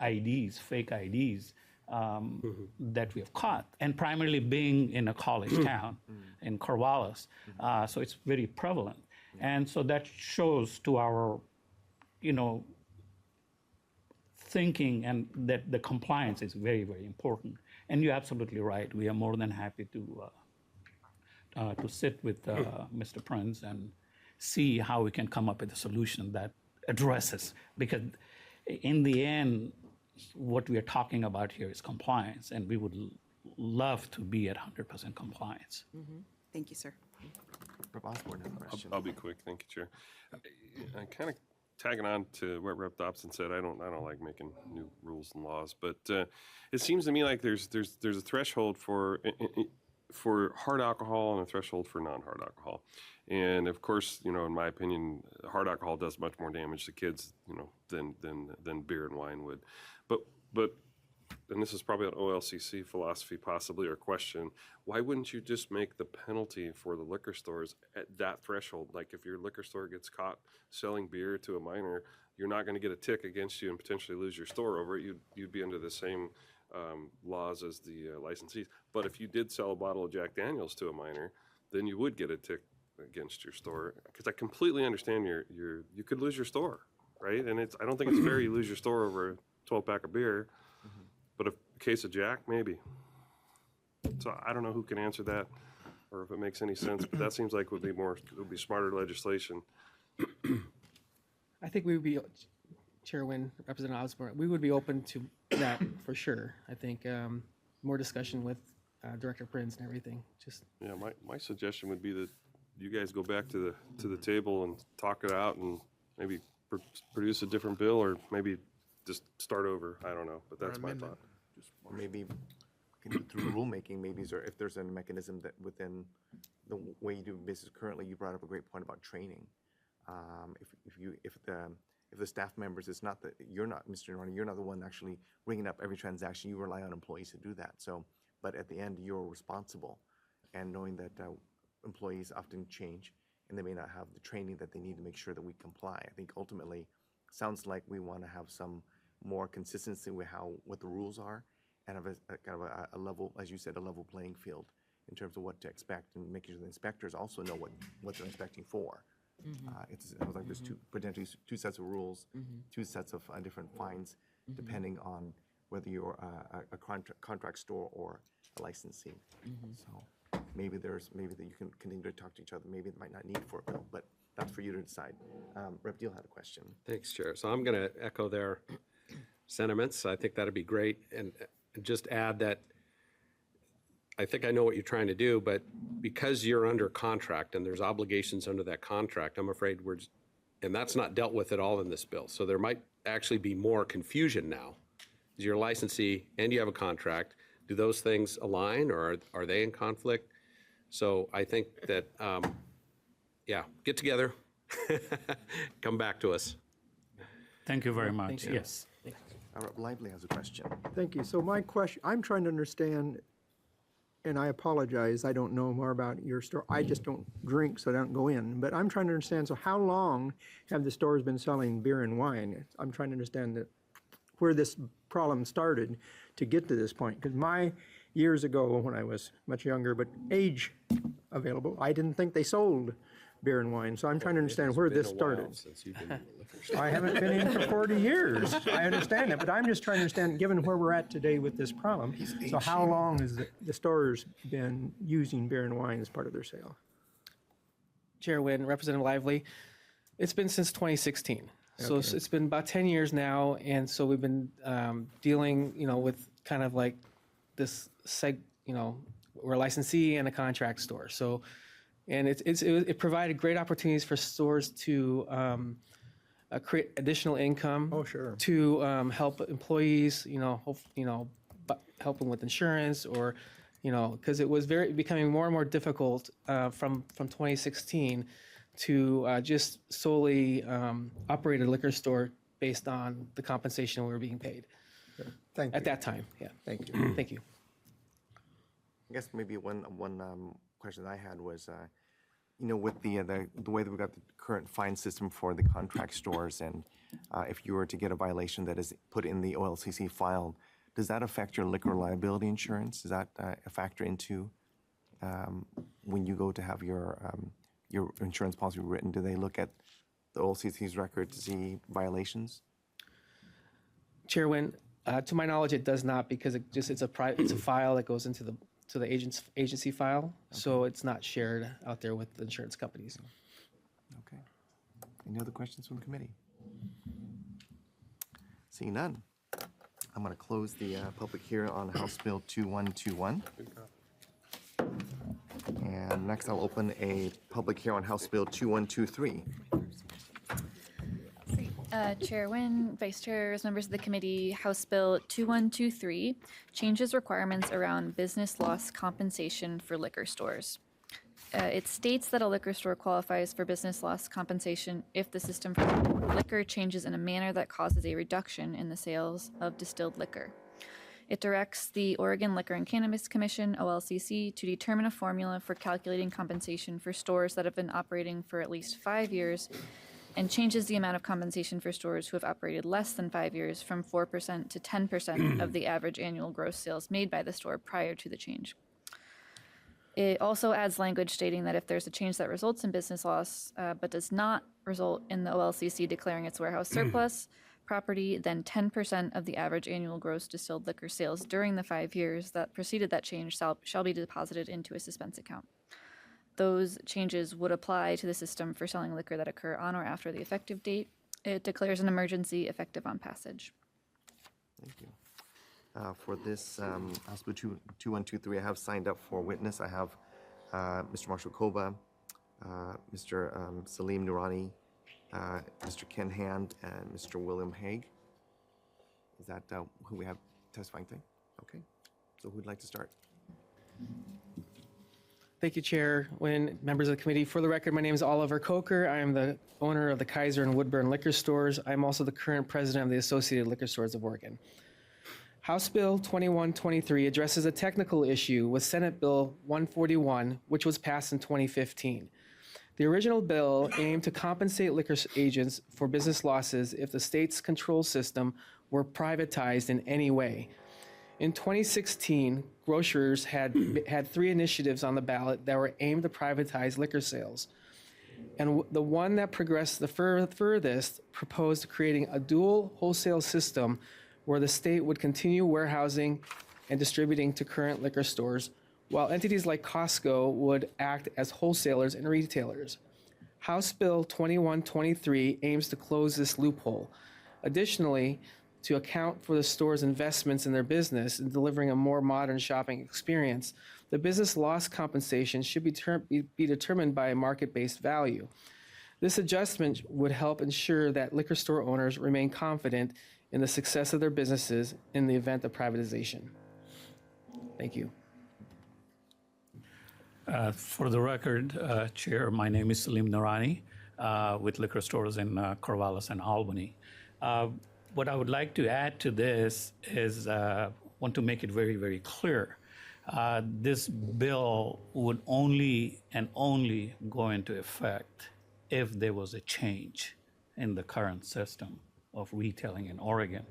IDs, fake IDs, that we have caught, and primarily being in a college town in Corvallis. So it's very prevalent. And so that shows to our, thinking, and that the compliance is very, very important. And you're absolutely right. We are more than happy to sit with Mr. Prince and see how we can come up with a solution that addresses, because in the end, what we are talking about here is compliance, and we would love to be at 100% compliance. Thank you, sir. Rep. Osborne has a question. I'll be quick. Thank you, Chair. I kind of tagging on to what Rep. Dobson said. I don't like making new rules and laws, but it seems to me like there's a threshold for hard alcohol and a threshold for non-hard alcohol. And of course, in my opinion, hard alcohol does much more damage to kids, than beer and wine would. But and this is probably an OLCC philosophy possibly, or question, why wouldn't you just make the penalty for the liquor stores at that threshold? Like, if your liquor store gets caught selling beer to a minor, you're not going to get a tick against you and potentially lose your store over it. You'd be under the same laws as the licensees. But if you did sell a bottle of Jack Daniels to a minor, then you would get a tick against your store. Because I completely understand you could lose your store, right? And I don't think it's fair you lose your store over a 12-pack of beer, but a case of Jack, maybe. So I don't know who can answer that, or if it makes any sense, but that seems like it would be smarter legislation. I think we would be, Chair Wynn, Representative Osborne, we would be open to that for sure. I think more discussion with Director Prinz and everything. Just Yeah, my suggestion would be that you guys go back to the table and talk it out and maybe produce a different bill, or maybe just start over. I don't know, but that's my thought. Or maybe can do through rulemaking, maybe, or if there's a mechanism that within the way you do business currently, you brought up a great point about training. If the staff members, it's not that you're not, Mr. Narani, you're not the one actually ringing up every transaction. You rely on employees to do that. So, but at the end, you're responsible, and knowing that employees often change and they may not have the training that they need to make sure that we comply. I think ultimately, sounds like we want to have some more consistency with what the rules are, and have kind of a level, as you said, a level playing field in terms of what to expect, and making sure the inspectors also know what they're inspecting for. It sounds like there's potentially two sets of rules, two sets of different fines, depending on whether you're a contract store or a licensee. So maybe that you can continue to talk to each other. Maybe it might not need for a bill, but that's for you to decide. Rep. Deal had a question. Thanks, Chair. So I'm going to echo their sentiments. I think that'd be great, and just add that I think I know what you're trying to do, but because you're under contract and there's obligations under that contract, I'm afraid and that's not dealt with at all in this bill. So there might actually be more confusion now. You're a licensee and you have a contract. Do those things align, or are they in conflict? So I think that, get together, come back to us. Thank you very much. you. Yes. Rep. Lively has a question. Thank you. So my question, I'm trying to understand, and I apologize, I don't know more about your store. I just don't drink, so I don't go in. But I'm trying to understand, so how long have the stores been selling beer and wine? I'm trying to understand where this problem started to get to this point. Because years ago, when I was much younger, but age available, I didn't think they sold beer and wine. So I'm trying to understand where this started. Since you've been in the liquor store. I haven't been in for 40 years. I understand that, but I'm just trying to understand, given where we're at today with this problem, so how long has the stores been using beer and wine as part of their sale? Chair Wynn, Representative Lively, it's been since 2016. So Okay. it's been about 10 years now, and so we've been dealing, with kind of like this we're a licensee and a contract store. So, and it provided great opportunities for stores to create additional income. Oh, sure. To help employees, help them with insurance, or, because it was becoming more and more difficult from 2016 to just solely operate a liquor store based on the compensation we were being paid Thank you. at that time. Yeah. Thank you. Thank you. I guess maybe one question I had was, with the way that we've got the current fine system for the contract stores, and if you were to get a violation that is put in the OLCC file, does that affect your liquor liability insurance? Is that a factor into when you go to have your insurance policy written? Do they look at the OLCC's record to see violations? Chair Wynn, to my knowledge, it does not, because it's a file that goes into the agency file, so it's not shared out there with the insurance companies. Okay. Any other questions from the committee? Seeing none, I'm going to close the public hearing on House Bill 2121. And next, I'll open a public hearing on House Bill 2123. Chair Wynn, Vice Chairs, members of the committee, House Bill 2123 changes requirements around business loss compensation for liquor stores. It states that a liquor store qualifies for business loss compensation if the system for liquor changes in a manner that causes a reduction in the sales of distilled liquor. It directs the Oregon Liquor and Cannabis Commission, OLCC, to determine a formula for calculating compensation for stores that have been operating for at least 5 years and changes the amount of compensation for stores who have operated less than 5 years from 4% to 10% of the average annual gross sales made by the store prior to the change. It also adds language stating that if there's a change that results in business loss but does not result in the OLCC declaring its warehouse surplus property, then 10% of the average annual gross distilled liquor sales during the 5 years that preceded that change shall be deposited into a suspense account. Those changes would apply to the system for selling liquor that occur on or after the effective date. It declares an emergency effective on passage. Thank you. For this House Bill 2123, I have signed up for witness. I have Mr. Marshall Kova, Mr. Salim Noorani, Mr. Ken Hand, and Mr. William Hague. Is that who we have testifying today? Okay. So who'd like to start? Thank you, Chair. When members of the committee, for the record, my name is Oliver Coker. I am the owner of the Kaiser and Woodburn liquor stores. I'm also the current president of the Associated Liquor Stores of Oregon. House Bill 2123 addresses a technical issue with Senate Bill 141, which was passed in 2015. The original bill aimed to compensate liquor agents for business losses if the state's control system were privatized in any way. In 2016, grocers had 3 initiatives on the ballot that were aimed to privatize liquor sales. And the one that progressed the furthest proposed creating a dual wholesale system where the state would continue warehousing and distributing to current liquor stores, while entities like Costco would act as wholesalers and retailers. House Bill 2123 aims to close this loophole. Additionally, to account for the store's investments in their business in delivering a more modern shopping experience, the business loss compensation should be determined by a market-based value. This adjustment would help ensure that liquor store owners remain confident in the success of their businesses in the event of privatization. Thank you. For the record, Chair, my name is Salim Noorani with liquor stores in Corvallis and Albany. What I would like to add to this is want to make it very, very clear. This bill would only and only go into effect if there was a change in the current system of retailing in Oregon.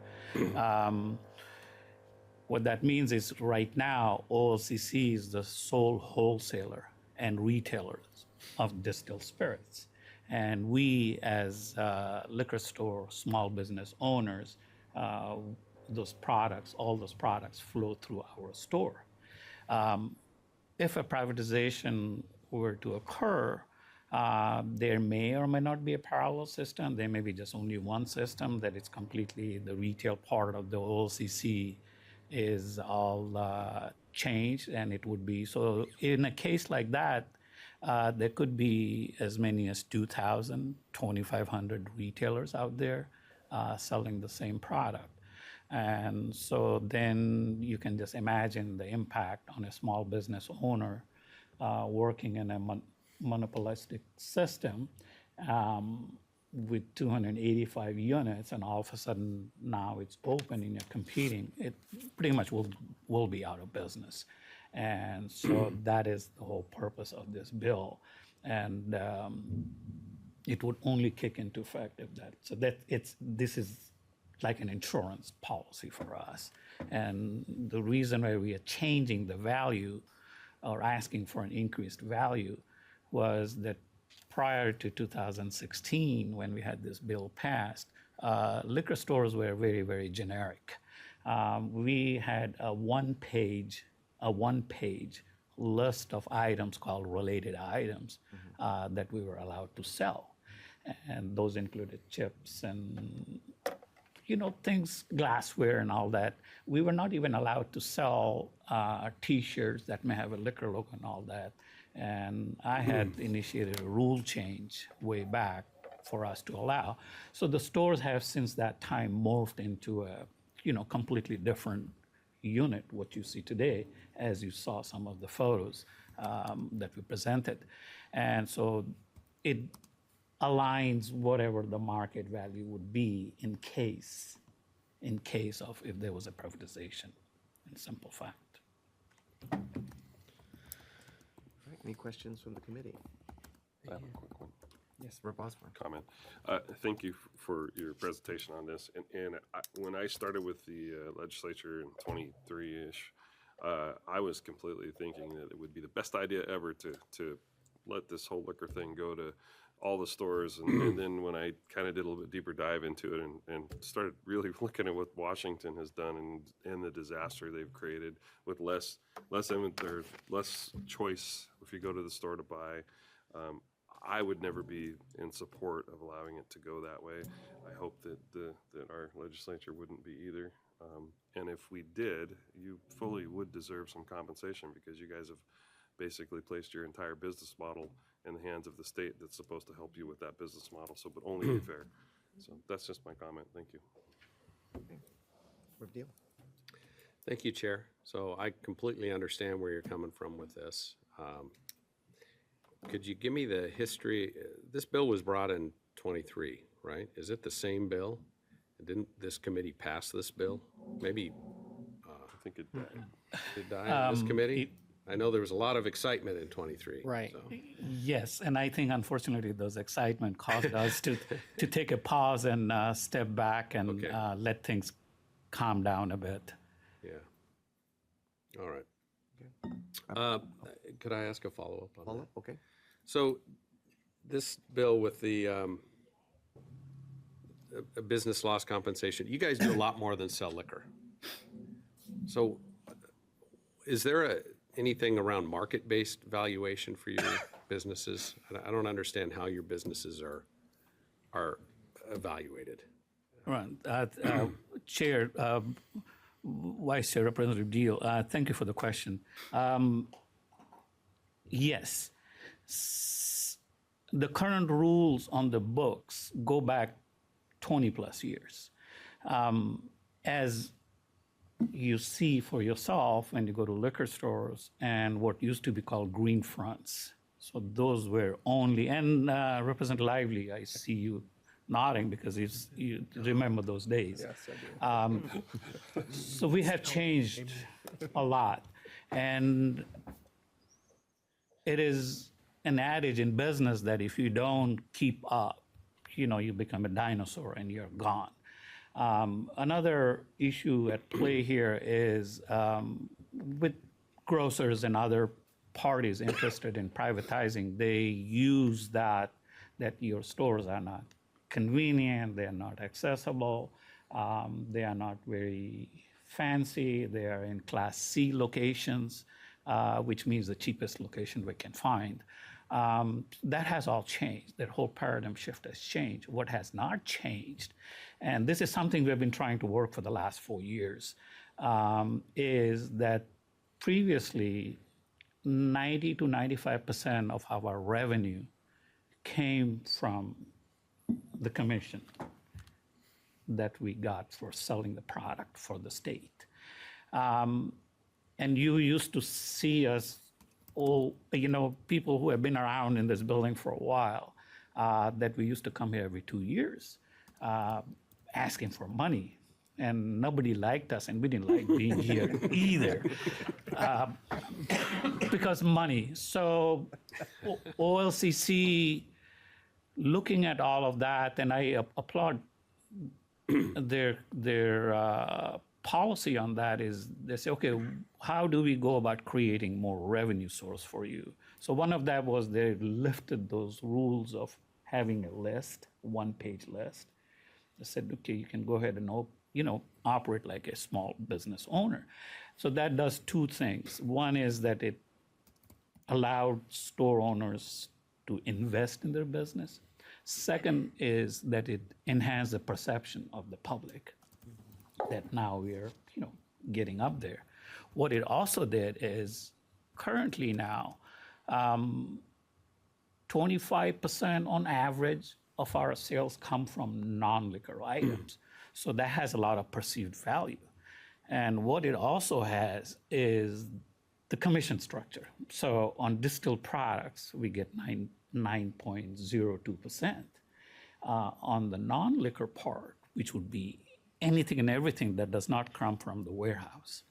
What that means is right now, OLCC is the sole wholesaler and retailer of distilled spirits. And we, as liquor store small business owners, all those products flow through our store. If a privatization were to occur, there may or may not be a parallel system. There may be just only one system that is completely the retail part of the OLCC is all changed, and it would be so. In a case like that, there could be as many as 2,000, 2,500 retailers out there selling the same product. And so then you can just imagine the impact on a small business owner working in a monopolistic system with 285 units, and all of a sudden now it's open and you're competing. It pretty much will be out of business. And so that is the whole purpose of this bill. And it would only kick into effect if that. So this is like an insurance policy for us. And the reason why we are changing the value or asking for an increased value was that prior to 2016, when we had this bill passed, liquor stores were very, very generic. We had a one-page list of items called related items that we were allowed to sell. And those included chips and, things, glassware and all that. We were not even allowed to sell T-shirts that may have a liquor logo and all that. And I had initiated a rule change way back for us to allow. So the stores have since that time morphed into a, completely different unit, what you see today, as you saw some of the photos that we presented. And so it aligns whatever the market value would be in case of if there was a privatization, in simple fact. All right, any questions from the committee? I have a quick one. Yeah. Yes, Rep. Osborne. comment. Thank you for your presentation on this. And when I started with the legislature in 23-ish, I was completely thinking that it would be the best idea ever to let this whole liquor thing go to all the stores. And then when I kind of did a little bit deeper dive into it and started really looking at what Washington has done and the disaster they've created with less inventory, less choice if you go to the store to buy, I would never be in support of allowing it to go that way. I hope that our legislature wouldn't be either. And if we did, you fully would deserve some compensation because you guys have basically placed your entire business model in the hands of the state that's supposed to help you with that business model, so but only be fair. So that's just my comment. Thank you. Rep. Deal. Thank you, Chair. So I completely understand where you're coming from with this. Could you give me the history? This bill was brought in 23, right? Is it the same bill? Didn't this committee pass this bill? Maybe I think it died. it died in this committee? I know there was a lot of excitement in 23. Right. So. Yes, and I think unfortunately those excitement caused us to take a pause and step back and Okay. let things calm down a bit. Yeah. All right. Could I ask a follow-up on that? Okay. So this bill with the business loss compensation, you guys do a lot more than sell liquor. So is there anything around market-based valuation for your businesses? I don't understand how your businesses are evaluated. Right. Chair, Vice Chair Representative Deal, thank you for the question. Yes. The current rules on the books go back 20 plus years. As you see for yourself when you go to liquor stores and what used to be called green fronts. So those were only, and Representative Lively, I see you nodding because you remember those days. Yes, I do. So we have changed a lot. And it is an adage in business that if you don't keep up, you become a dinosaur and you're gone. Another issue at play here is with grocers and other parties interested in privatizing, they use that your stores are not convenient, they are not accessible, they are not very fancy, they are in Class C locations, which means the cheapest location we can find. That has all changed. That whole paradigm shift has changed. What has not changed, and this is something we've been trying to work for the last 4 years, is that previously 90 to 95% of our revenue came from the commission that we got for selling the product for the state. And you used to see us, people who have been around in this building for a while, that we used to come here every 2 years asking for money. And nobody liked us, and we didn't like being here either, because money. So OLCC, looking at all of that, and I applaud their policy on that, is they say, okay, how do we go about creating more revenue source for you? So one of that was they lifted those rules of having a list, one-page list. They said, okay, you can go ahead and operate like a small business owner. So that does two things. One is that it allowed store owners to invest in their business. Second is that it enhanced the perception of the public that now we are, getting up there. What it also did is currently now, 25% on average of our sales come from non-liquor items. So that has a lot of perceived value. And what it also has is the commission structure. So on distilled products, we get 9.02%. On the non-liquor part, which would be anything and everything that does not come from the warehouse.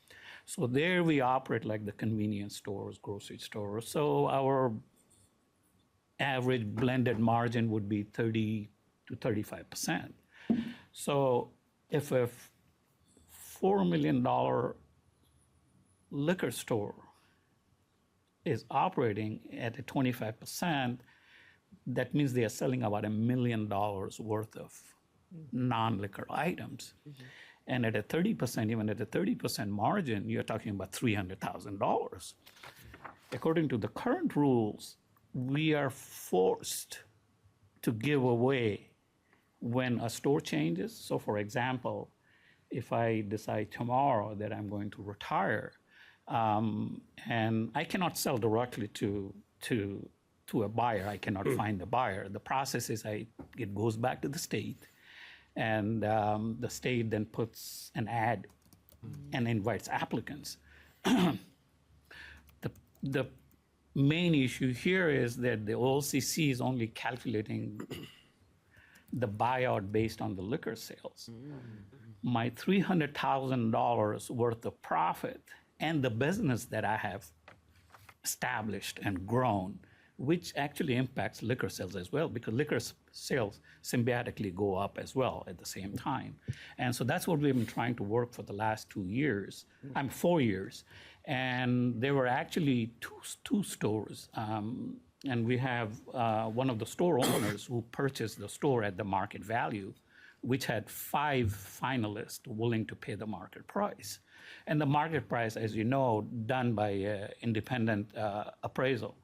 So there we operate like the convenience stores, grocery stores. So our average blended margin would be 30 to 35%. So if a $4 million liquor store is operating at a 25%, that means they are selling about $1 million worth of non-liquor items. And at a 30%, even at a 30% margin, you're talking about $300,000. According to the current rules, we are forced to give away when a store changes. So for example, if I decide tomorrow that I'm going to retire, and I cannot sell directly to a buyer, I cannot find the buyer. The process is it goes back to the state, and the state then puts an ad and invites applicants. The main issue here is that the OLCC is only calculating the buyout based on the liquor sales. My $300,000 worth of profit and the business that I have established and grown, which actually impacts liquor sales as well, because liquor sales symbiotically go up as well at the same time. And so that's what we've been trying to work for the last 4 years. And there were actually two stores. And we have one of the store owners who purchased the store at the market value, which had 5 finalists willing to pay the market price. And the market price, as you know, done by independent appraisal,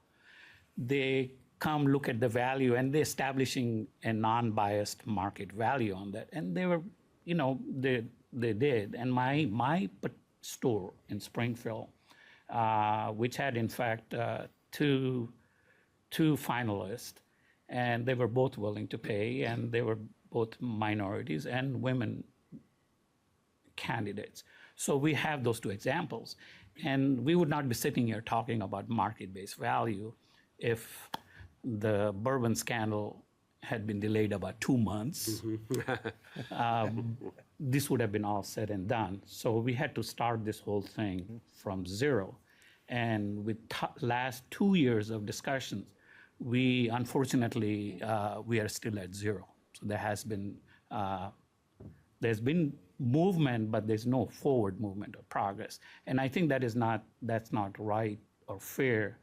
they come look at the value and they're establishing a non-biased market value on that. And they were, they did. And my store in Springfield, which had in fact two finalists, and they were both willing to pay, and they were both minorities and women candidates. So we have those 2 examples. And we would not be sitting here talking about market-based value if the bourbon scandal had been delayed about 2 months. This would have been all said and done. So we had to start this whole thing from zero. And with last 2 years of discussions, we unfortunately, we are still at zero. So there's been movement, but there's no forward movement or progress. And I think that's not right or fair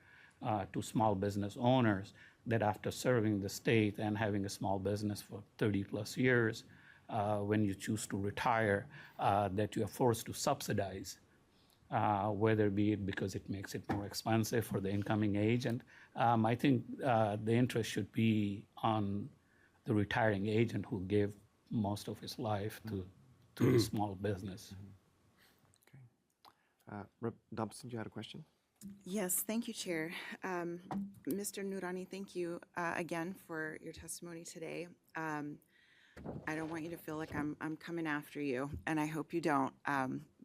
to small business owners, that after serving the state and having a small business for 30 plus years, when you choose to retire, that you are forced to subsidize, whether be it because it makes it more expensive for the incoming agent. I think the interest should be on the retiring agent who gave most of his life to the small business. Okay. Rep. Dobson, you had a question? Yes, thank you, Chair. Mr. Noorani, thank you again for your testimony today. I don't want you to feel like I'm coming after you, and I hope you don't,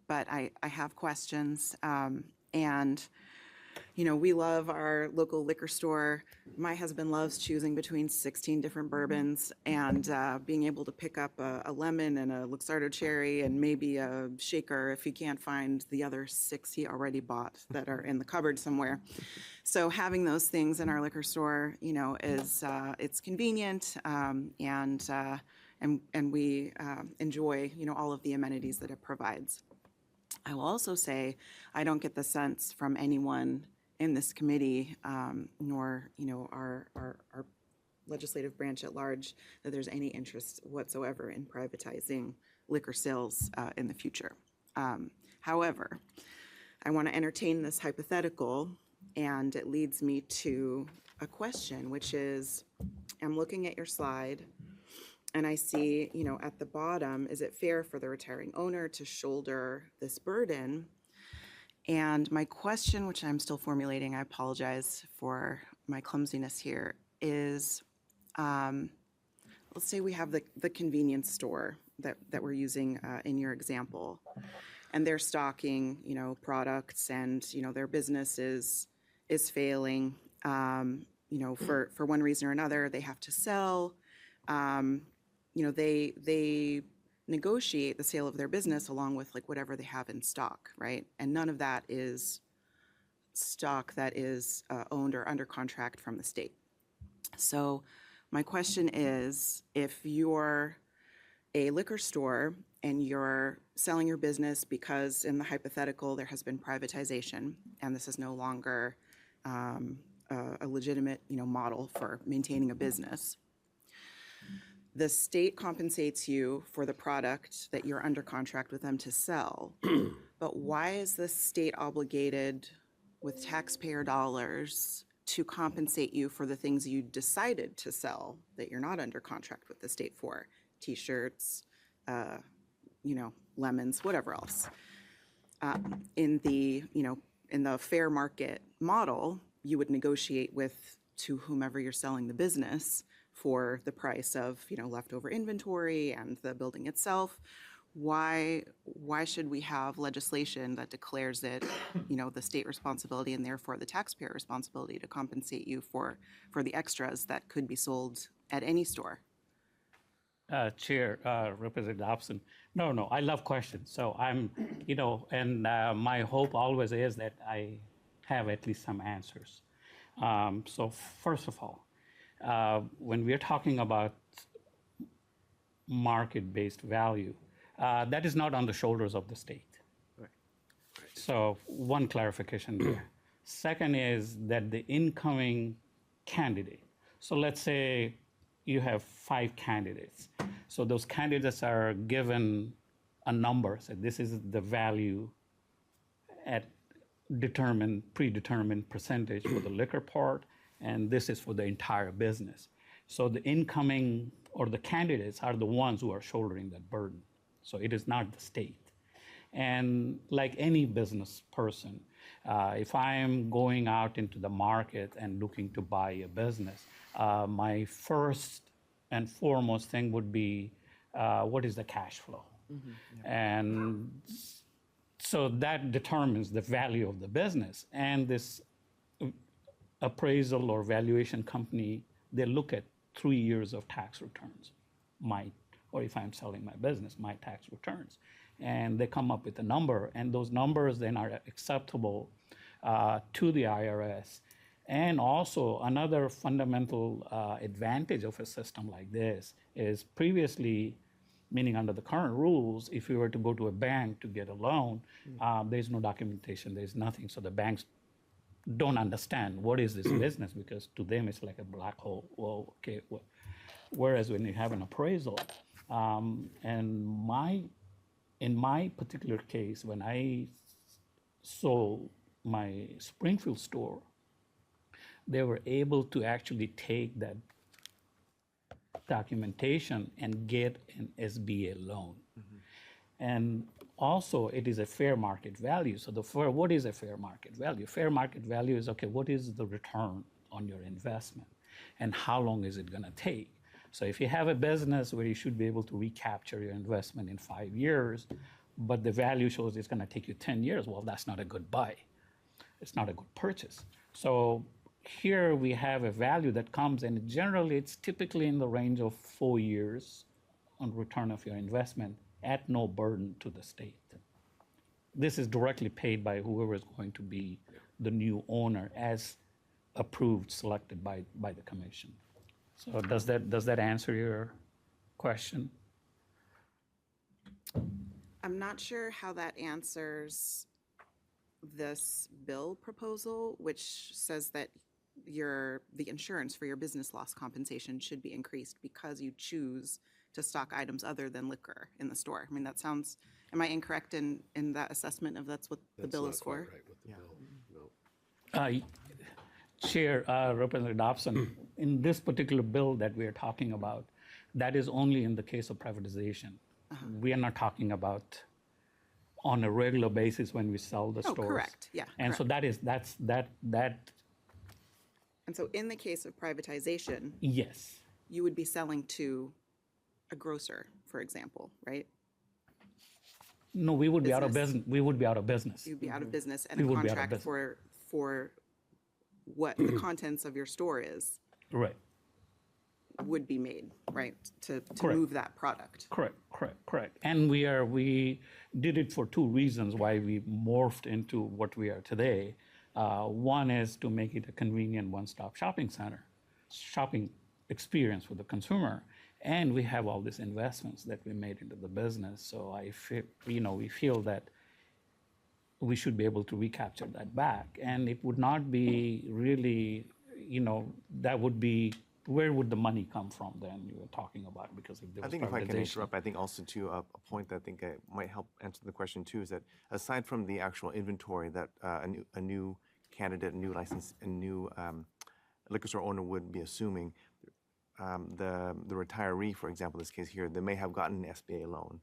but I have questions. And, we love our local liquor store. My husband loves choosing between 16 different bourbons and being able to pick up a lemon and a Luxardo cherry and maybe a shaker if he can't find the other 6 he already bought that are in the cupboard somewhere. So having those things in our liquor store, is it's convenient, and we enjoy, all of the amenities that it provides. I will also say I don't get the sense from anyone in this committee, nor our legislative branch at large, that there's any interest whatsoever in privatizing liquor sales in the future. However, I want to entertain this hypothetical, and it leads me to a question, which is, I'm looking at your slide, and I see, at the bottom, is it fair for the retiring owner to shoulder this burden? And my question, which I'm still formulating, I apologize for my clumsiness here, is, let's say we have the convenience store that we're using in your example, and they're stocking, products, and, their business is failing, for one reason or another. They have to sell. They negotiate the sale of their business along with whatever they have in stock, right? And none of that is stock that is owned or under contract from the state. So my question is, if you're a liquor store and you're selling your business because in the hypothetical there has been privatization and this is no longer a legitimate model for maintaining a business, the state compensates you for the product that you're under contract with them to sell. But why is the state obligated with taxpayer dollars to compensate you for the things you decided to sell that you're not under contract with the state for? T-shirts, lemons, whatever else. In the fair market model, you would negotiate to whomever you're selling the business for the price of leftover inventory and the building itself. Why should we have legislation that declares it the state responsibility and therefore the taxpayer responsibility to compensate you for the extras that could be sold at any store? Chair, Representative Dobson. No, I love questions. So I'm, and my hope always is that I have at least some answers. So first of all, when we're talking about market-based value, that is not on the shoulders of the state. Right. So one clarification there. Second is that the incoming candidate, so let's say you have 5 candidates. So those candidates are given a number, so this is the value at predetermined percentage for the liquor part, and this is for the entire business. So the incoming or the candidates are the ones who are shouldering that burden. So it is not the state. And like any business person, if I am going out into the market and looking to buy a business, my first and foremost thing would be, what is the cash flow? And so that determines the value of the business. And this appraisal or valuation company, they look at 3 years of tax returns, or if I'm selling my business, my tax returns. And they come up with a number, and those numbers then are acceptable to the IRS. And also another fundamental advantage of a system like this is previously, meaning under the current rules, if you were to go to a bank to get a loan, there's no documentation, there's nothing. So the banks don't understand what is this business, because to them it's like a black hole. Well, okay. Whereas when you have an appraisal, and in my particular case, when I sold my Springfield store, they were able to actually take that documentation and get an SBA loan. And also, it is a fair market value. So what is a fair market value? Fair market value is, okay, what is the return on your investment? And how long is it gonna take? So if you have a business where you should be able to recapture your investment in 5 years, but the value shows it's gonna take you 10 years, well, that's not a good buy. It's not a good purchase. So here we have a value that comes, and generally it's typically in the range of 4 years on return of your investment at no burden to the state. This is directly paid by whoever is going to be the new owner as approved, selected by the commission. So does that answer your question? I'm not sure how that answers this bill proposal, which says that the insurance for your business loss compensation should be increased because you choose to stock items other than liquor in the store. I mean, that sounds, am I incorrect in that assessment of that's what the bill is for? That's not quite right with the bill, no. Chair, Representative Dobson, in this particular bill that we are talking about, that is only in the case of privatization. We are not talking about on a regular basis when we sell the stores. Correct, yeah. And so that. And so in the case of privatization, Yes, you would be selling to a grocer, for example, right? no, we would be out of Business. business, we would be out of business. You'd be out of business and We a would be out of contract business. for what the contents of your store is Right, would be made, right? To Correct. move that product. correct. And we did it for 2 reasons why we morphed into what we are today. One is to make it a convenient one-stop shopping center. shopping experience for the consumer. And we have all these investments that we made into the business. So I feel, we feel that we should be able to recapture that back. And it would not be really, that would be, where would the money come from then you were talking about? Because if there was I think if I can privatization. interrupt, I think also to a point that I think might help answer the question too is that aside from the actual inventory that a new candidate, a new license, a new liquor store owner would be assuming, the retiree, for example, in this case here, they may have gotten an SBA loan,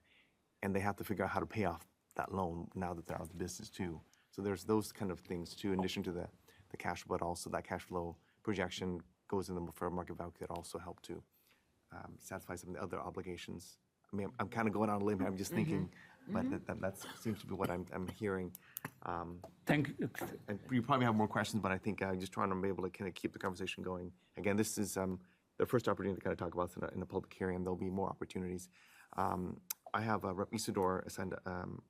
and they have to figure out how to pay off that loan now that they're out of the business too. So there's those kind of things too, in addition to the cash, but also that cash flow projection goes in the fair market value could also help to satisfy some of the other obligations. I mean, I'm kind of going on a limb here, I'm just thinking, but that seems to be what I'm hearing. Thank you. And you probably have more questions, but I think I'm just trying to be able to kind of keep the conversation going. Again, this is the first opportunity to kind of talk about this in a public hearing, and there'll be more opportunities. I have Rep. Isidore assigned,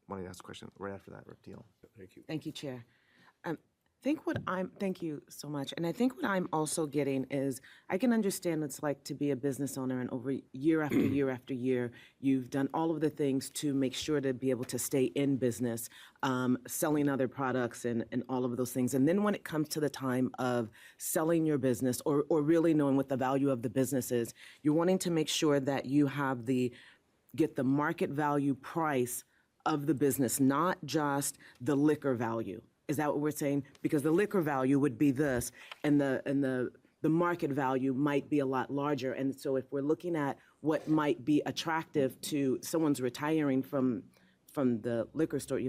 wanting to ask a question right after that, Rep. Deal. Thank you. Thank you, Chair. Thank you so much. And I think what I'm also getting is I can understand what it's like to be a business owner and over year after year after year, you've done all of the things to make sure to be able to stay in business, selling other products and all of those things. And then when it comes to the time of selling your business or really knowing what the value of the business is, you're wanting to make sure that you have get the market value price of the business, not just the liquor value. Is that what we're saying? Because the liquor value would be this, and the market value might be a lot larger. And so if we're looking at what might be attractive to someone's retiring from the liquor store,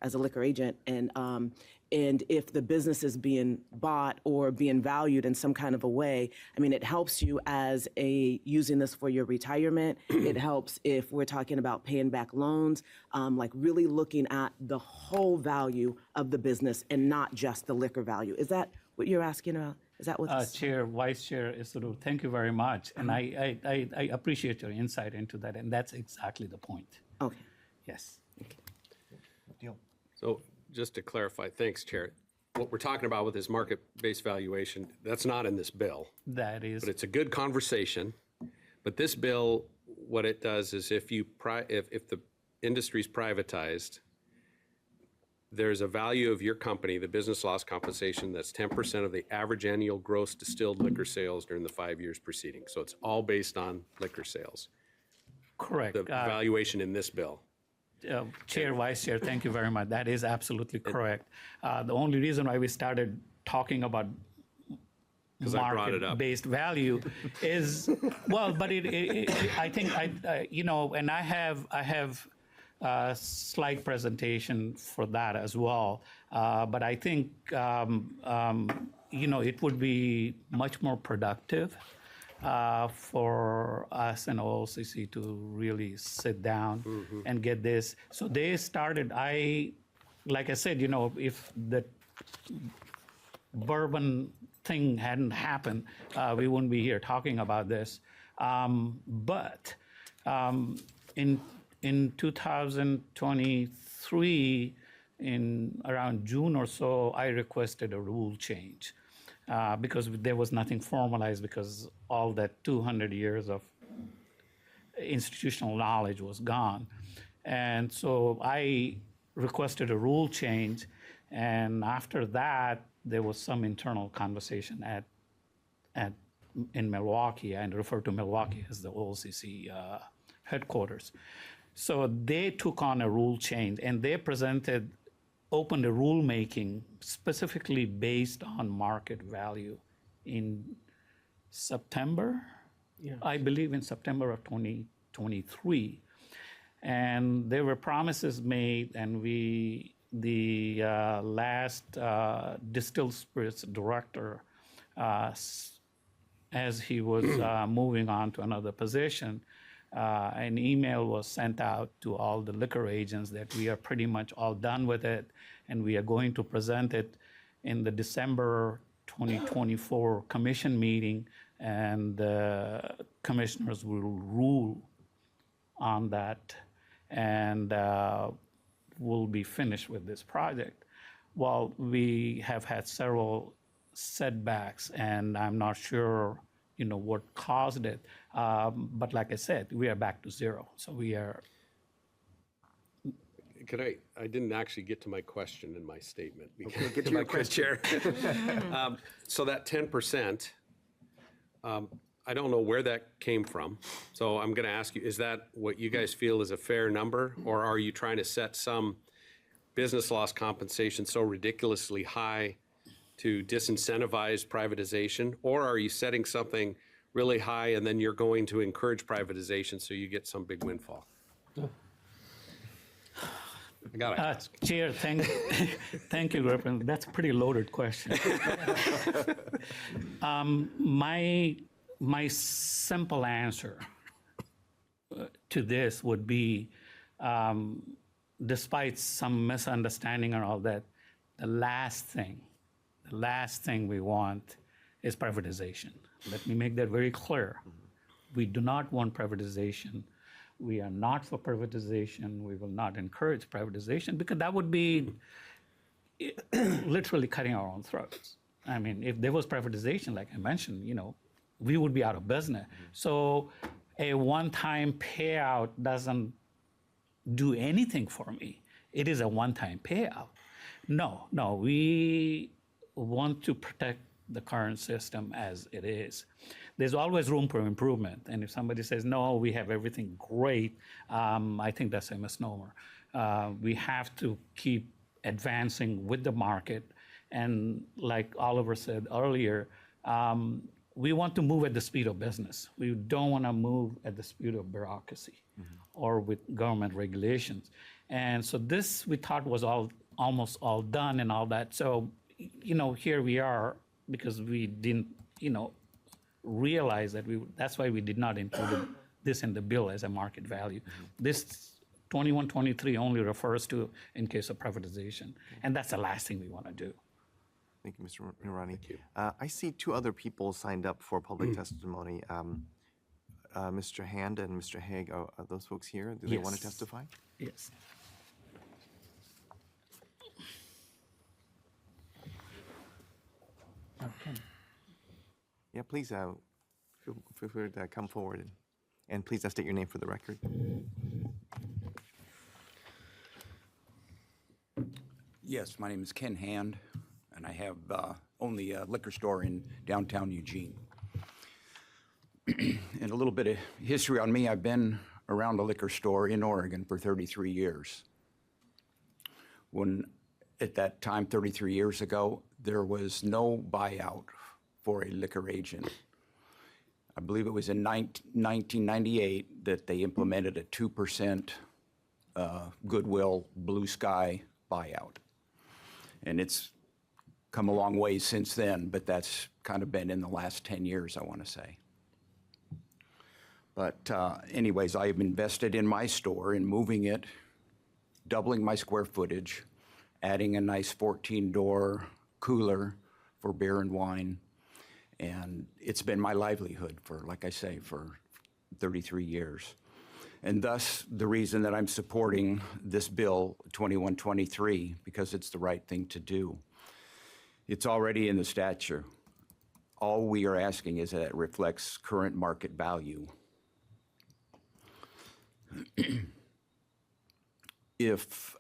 as a liquor agent, and if the business is being bought or being valued in some kind of a way, I mean, it helps you as using this for your retirement. It helps if we're talking about paying back loans, like really looking at the whole value of the business and not just the liquor value. Is that what you're asking about? Is that what this Chair, Vice Chair Isidore, thank you very much. And I appreciate your insight into that, and that's exactly the point. Okay. Yes. Deal. So just to clarify, thanks, Chair. What we're talking about with this market-based valuation, that's not in this bill. That is. But it's a good conversation. But this bill, what it does is if the industry's privatized, there's a value of your company, the business loss compensation, that's 10% of the average annual gross distilled liquor sales during the 5 years preceding. So it's all based on liquor sales. Correct. The valuation in this bill. Chair, Vice Chair, thank you very much. That is absolutely correct. The only reason why we started talking about market-based value is, well, but I think, and I have a slide presentation for that as well. But I think, it would be much more productive for us and OLCC to really sit down and get this. So they started, like I said, if the bourbon thing hadn't happened, we wouldn't be here talking about this. But in 2023, in around June or so, I requested a rule change. Because there was nothing formalized, because all that 200 years of institutional knowledge was gone. And so I requested a rule change, and after that, there was some internal conversation in Milwaukee, and refer to Milwaukee as the OLCC headquarters. So they took on a rule change, and they opened a rulemaking specifically based on market value in September, I believe in September of 2023. And there were promises made, and the last distilled spirits director, as he was moving on to another position, an email was sent out to all the liquor agents that we are pretty much all done with it, and we are going to present it in the December 2024 commission meeting, and the commissioners will rule on that, and we'll be finished with this project. Well, we have had several setbacks, and I'm not sure, what caused it. But like I said, we are back to zero. So we are. I didn't actually get to my question in my statement. Okay, get to your question. Chair. So that 10%, I don't know where that came from. So I'm going to ask you, is that what you guys feel is a fair number? Or are you trying to set some business loss compensation so ridiculously high to disincentivize privatization? Or are you setting something really high and then you're going to encourage privatization so you get some big windfall? I got it. Chair, thank you, Reverend. That's a pretty loaded question. My simple answer to this would be, despite some misunderstanding and all that, the last thing we want is privatization. Let me make that very clear. We do not want privatization. We are not for privatization. We will not encourage privatization because that would be literally cutting our own throats. I mean, if there was privatization, like I mentioned, we would be out of business. So a one-time payout doesn't do anything for me. It is a one-time payout. No, we want to protect the current system as it is. There's always room for improvement. And if somebody says, no, we have everything great, I think that's a misnomer. We have to keep advancing with the market. And like Oliver said earlier, we want to move at the speed of business. We don't want to move at the speed of bureaucracy or with government regulations. And so this we thought was almost all done and all that. So, here we are because we didn't, realize that that's why we did not include this in the bill as a market value. This 2123 only refers to in case of privatization. And that's the last thing we want to do. Thank you, Mr. Noorani. Thank you. I see two other people signed up for public testimony. Mr. Hand and Mr. Haig, are those folks here? Do they want to testify? Yes. Okay. Yeah, please feel free to come forward and please state your name for the record. Yes, my name is Ken Hand, and I have only a liquor store in downtown Eugene. And a little bit of history on me, I've been around a liquor store in Oregon for 33 years. When, at that time, 33 years ago, there was no buyout for a liquor agent. I believe it was in 1998 that they implemented a 2% goodwill blue sky buyout. And it's come a long way since then, but that's kind of been in the last 10 years, I want to say. But anyways, I've invested in my store in moving it, doubling my square footage, adding a nice 14-door cooler for beer and wine. And it's been my livelihood for, like I say, for 33 years. And thus, the reason that I'm supporting this bill, 2123, because it's the right thing to do. It's already in the statute. All we are asking is that it reflects current market value. If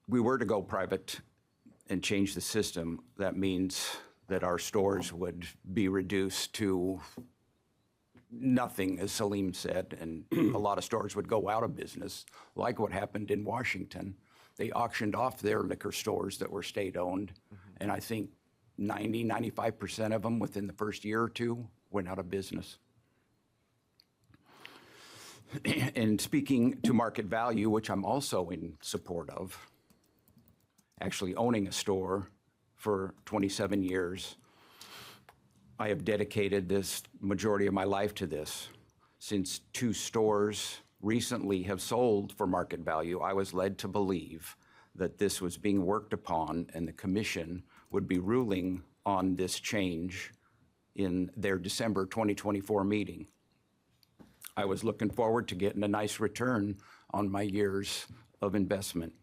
we were to go private and change the system, that means that our stores would be reduced to nothing, as Salim said, and a lot of stores would go out of business, like what happened in Washington. They auctioned off their liquor stores that were state-owned, and I think 95% of them within the first year or two went out of business. And speaking to market value, which I'm also in support of, actually owning a store for 27 years, I have dedicated this majority of my life to this. Since 2 stores recently have sold for market value, I was led to believe that this was being worked upon and the commission would be ruling on this change in their December 2024 meeting. I was looking forward to getting a nice return on my years of investment.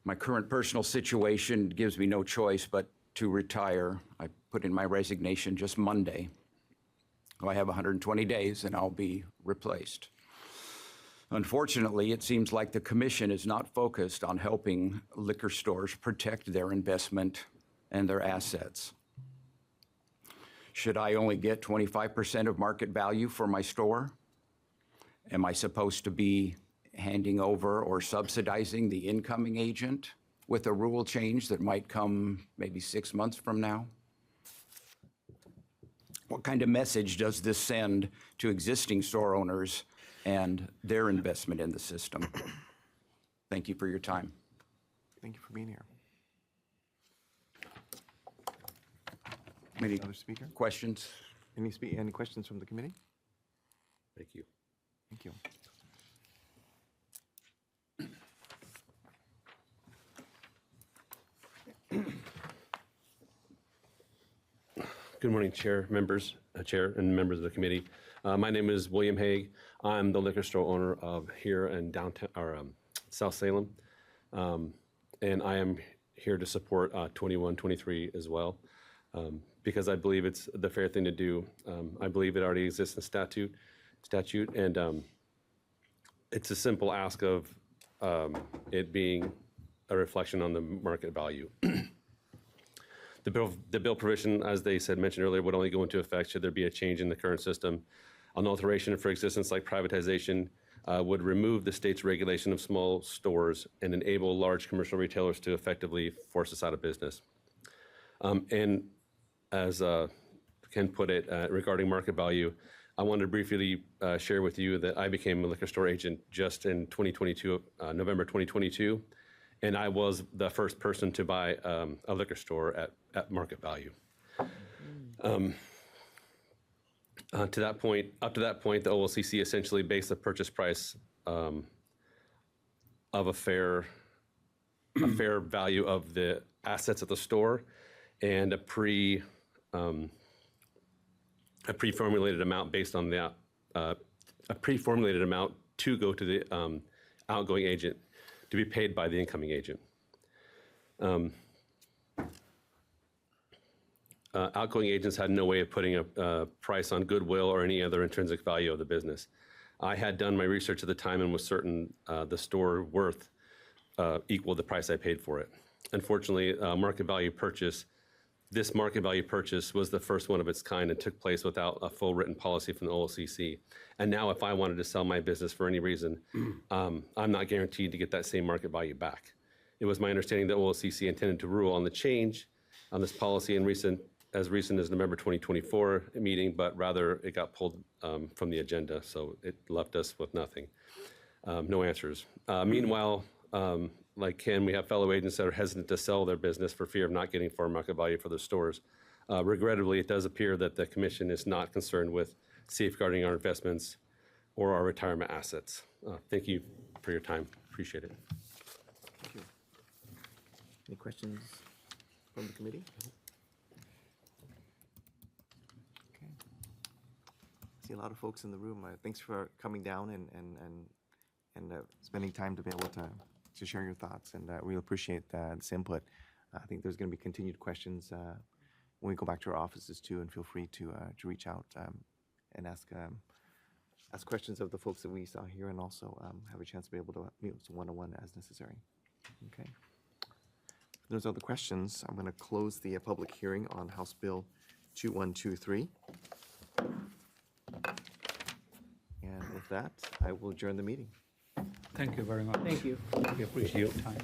My current personal situation gives me no choice but to retire. I put in my resignation just Monday. I have 120 days and I'll be replaced. Unfortunately, it seems like the commission is not focused on helping liquor stores protect their investment and their assets. Should I only get 25% of market value for my store? Am I supposed to be handing over or subsidizing the incoming agent with a rule change that might come maybe 6 months from now? What kind of message does this send to existing store owners and their investment in the system? Thank you for your time. Thank you for being here. Any Other speaker? questions? Any questions from the committee? Thank you. Thank you. Good morning, Chair, members, Chair, and members of the committee. My name is William Haig. I'm the liquor store owner of here in downtown or South Salem, and I am here to support 2123 as well, because I believe it's the fair thing to do. I believe it already exists in statute, and it's a simple ask of it being a reflection on the market value. The bill provision, as they mentioned earlier, would only go into effect should there be a change in the current system. An alteration for existence like privatization would remove the state's regulation of small stores and enable large commercial retailers to effectively force us out of business. And as Ken put it, regarding market value, I wanted to briefly share with you that I became a liquor store agent just in 2022, November 2022. And I was the first person to buy a liquor store at market value. Up to that point, the OLCC essentially based the purchase price of a fair value of the assets at the store and a pre-formulated amount based on that, a pre-formulated amount to go to the outgoing agent to be paid by the incoming agent. Outgoing agents had no way of putting a price on goodwill or any other intrinsic value of the business. I had done my research at the time and was certain the store worth equaled the price I paid for it. Unfortunately, this market value purchase was the first one of its kind and took place without a full written policy from the OLCC. And now if I wanted to sell my business for any reason, I'm not guaranteed to get that same market value back. It was my understanding that OLCC intended to rule on the change on this policy as recent as November 2024 meeting, but rather it got pulled from the agenda, so it left us with nothing, no answers. Meanwhile, like Ken, we have fellow agents that are hesitant to sell their business for fear of not getting fair market value for their stores. Regrettably, it does appear that the commission is not concerned with safeguarding our investments or our retirement assets. Thank you for your time. Appreciate it. Thank you. Any questions from the committee? Okay. I see a lot of folks in the room. Thanks for coming down and spending time to be able to share your thoughts, and we appreciate this input. I think there's going to be continued questions when we go back to our offices too, and feel free to reach out and ask questions of the folks that we saw here, and also have a chance to be able to meet one-on-one as necessary. Okay. If there's other questions, I'm going to close the public hearing on House Bill 2123. And with that, I will adjourn the meeting. Thank you very much. Thank you. We appreciate your time.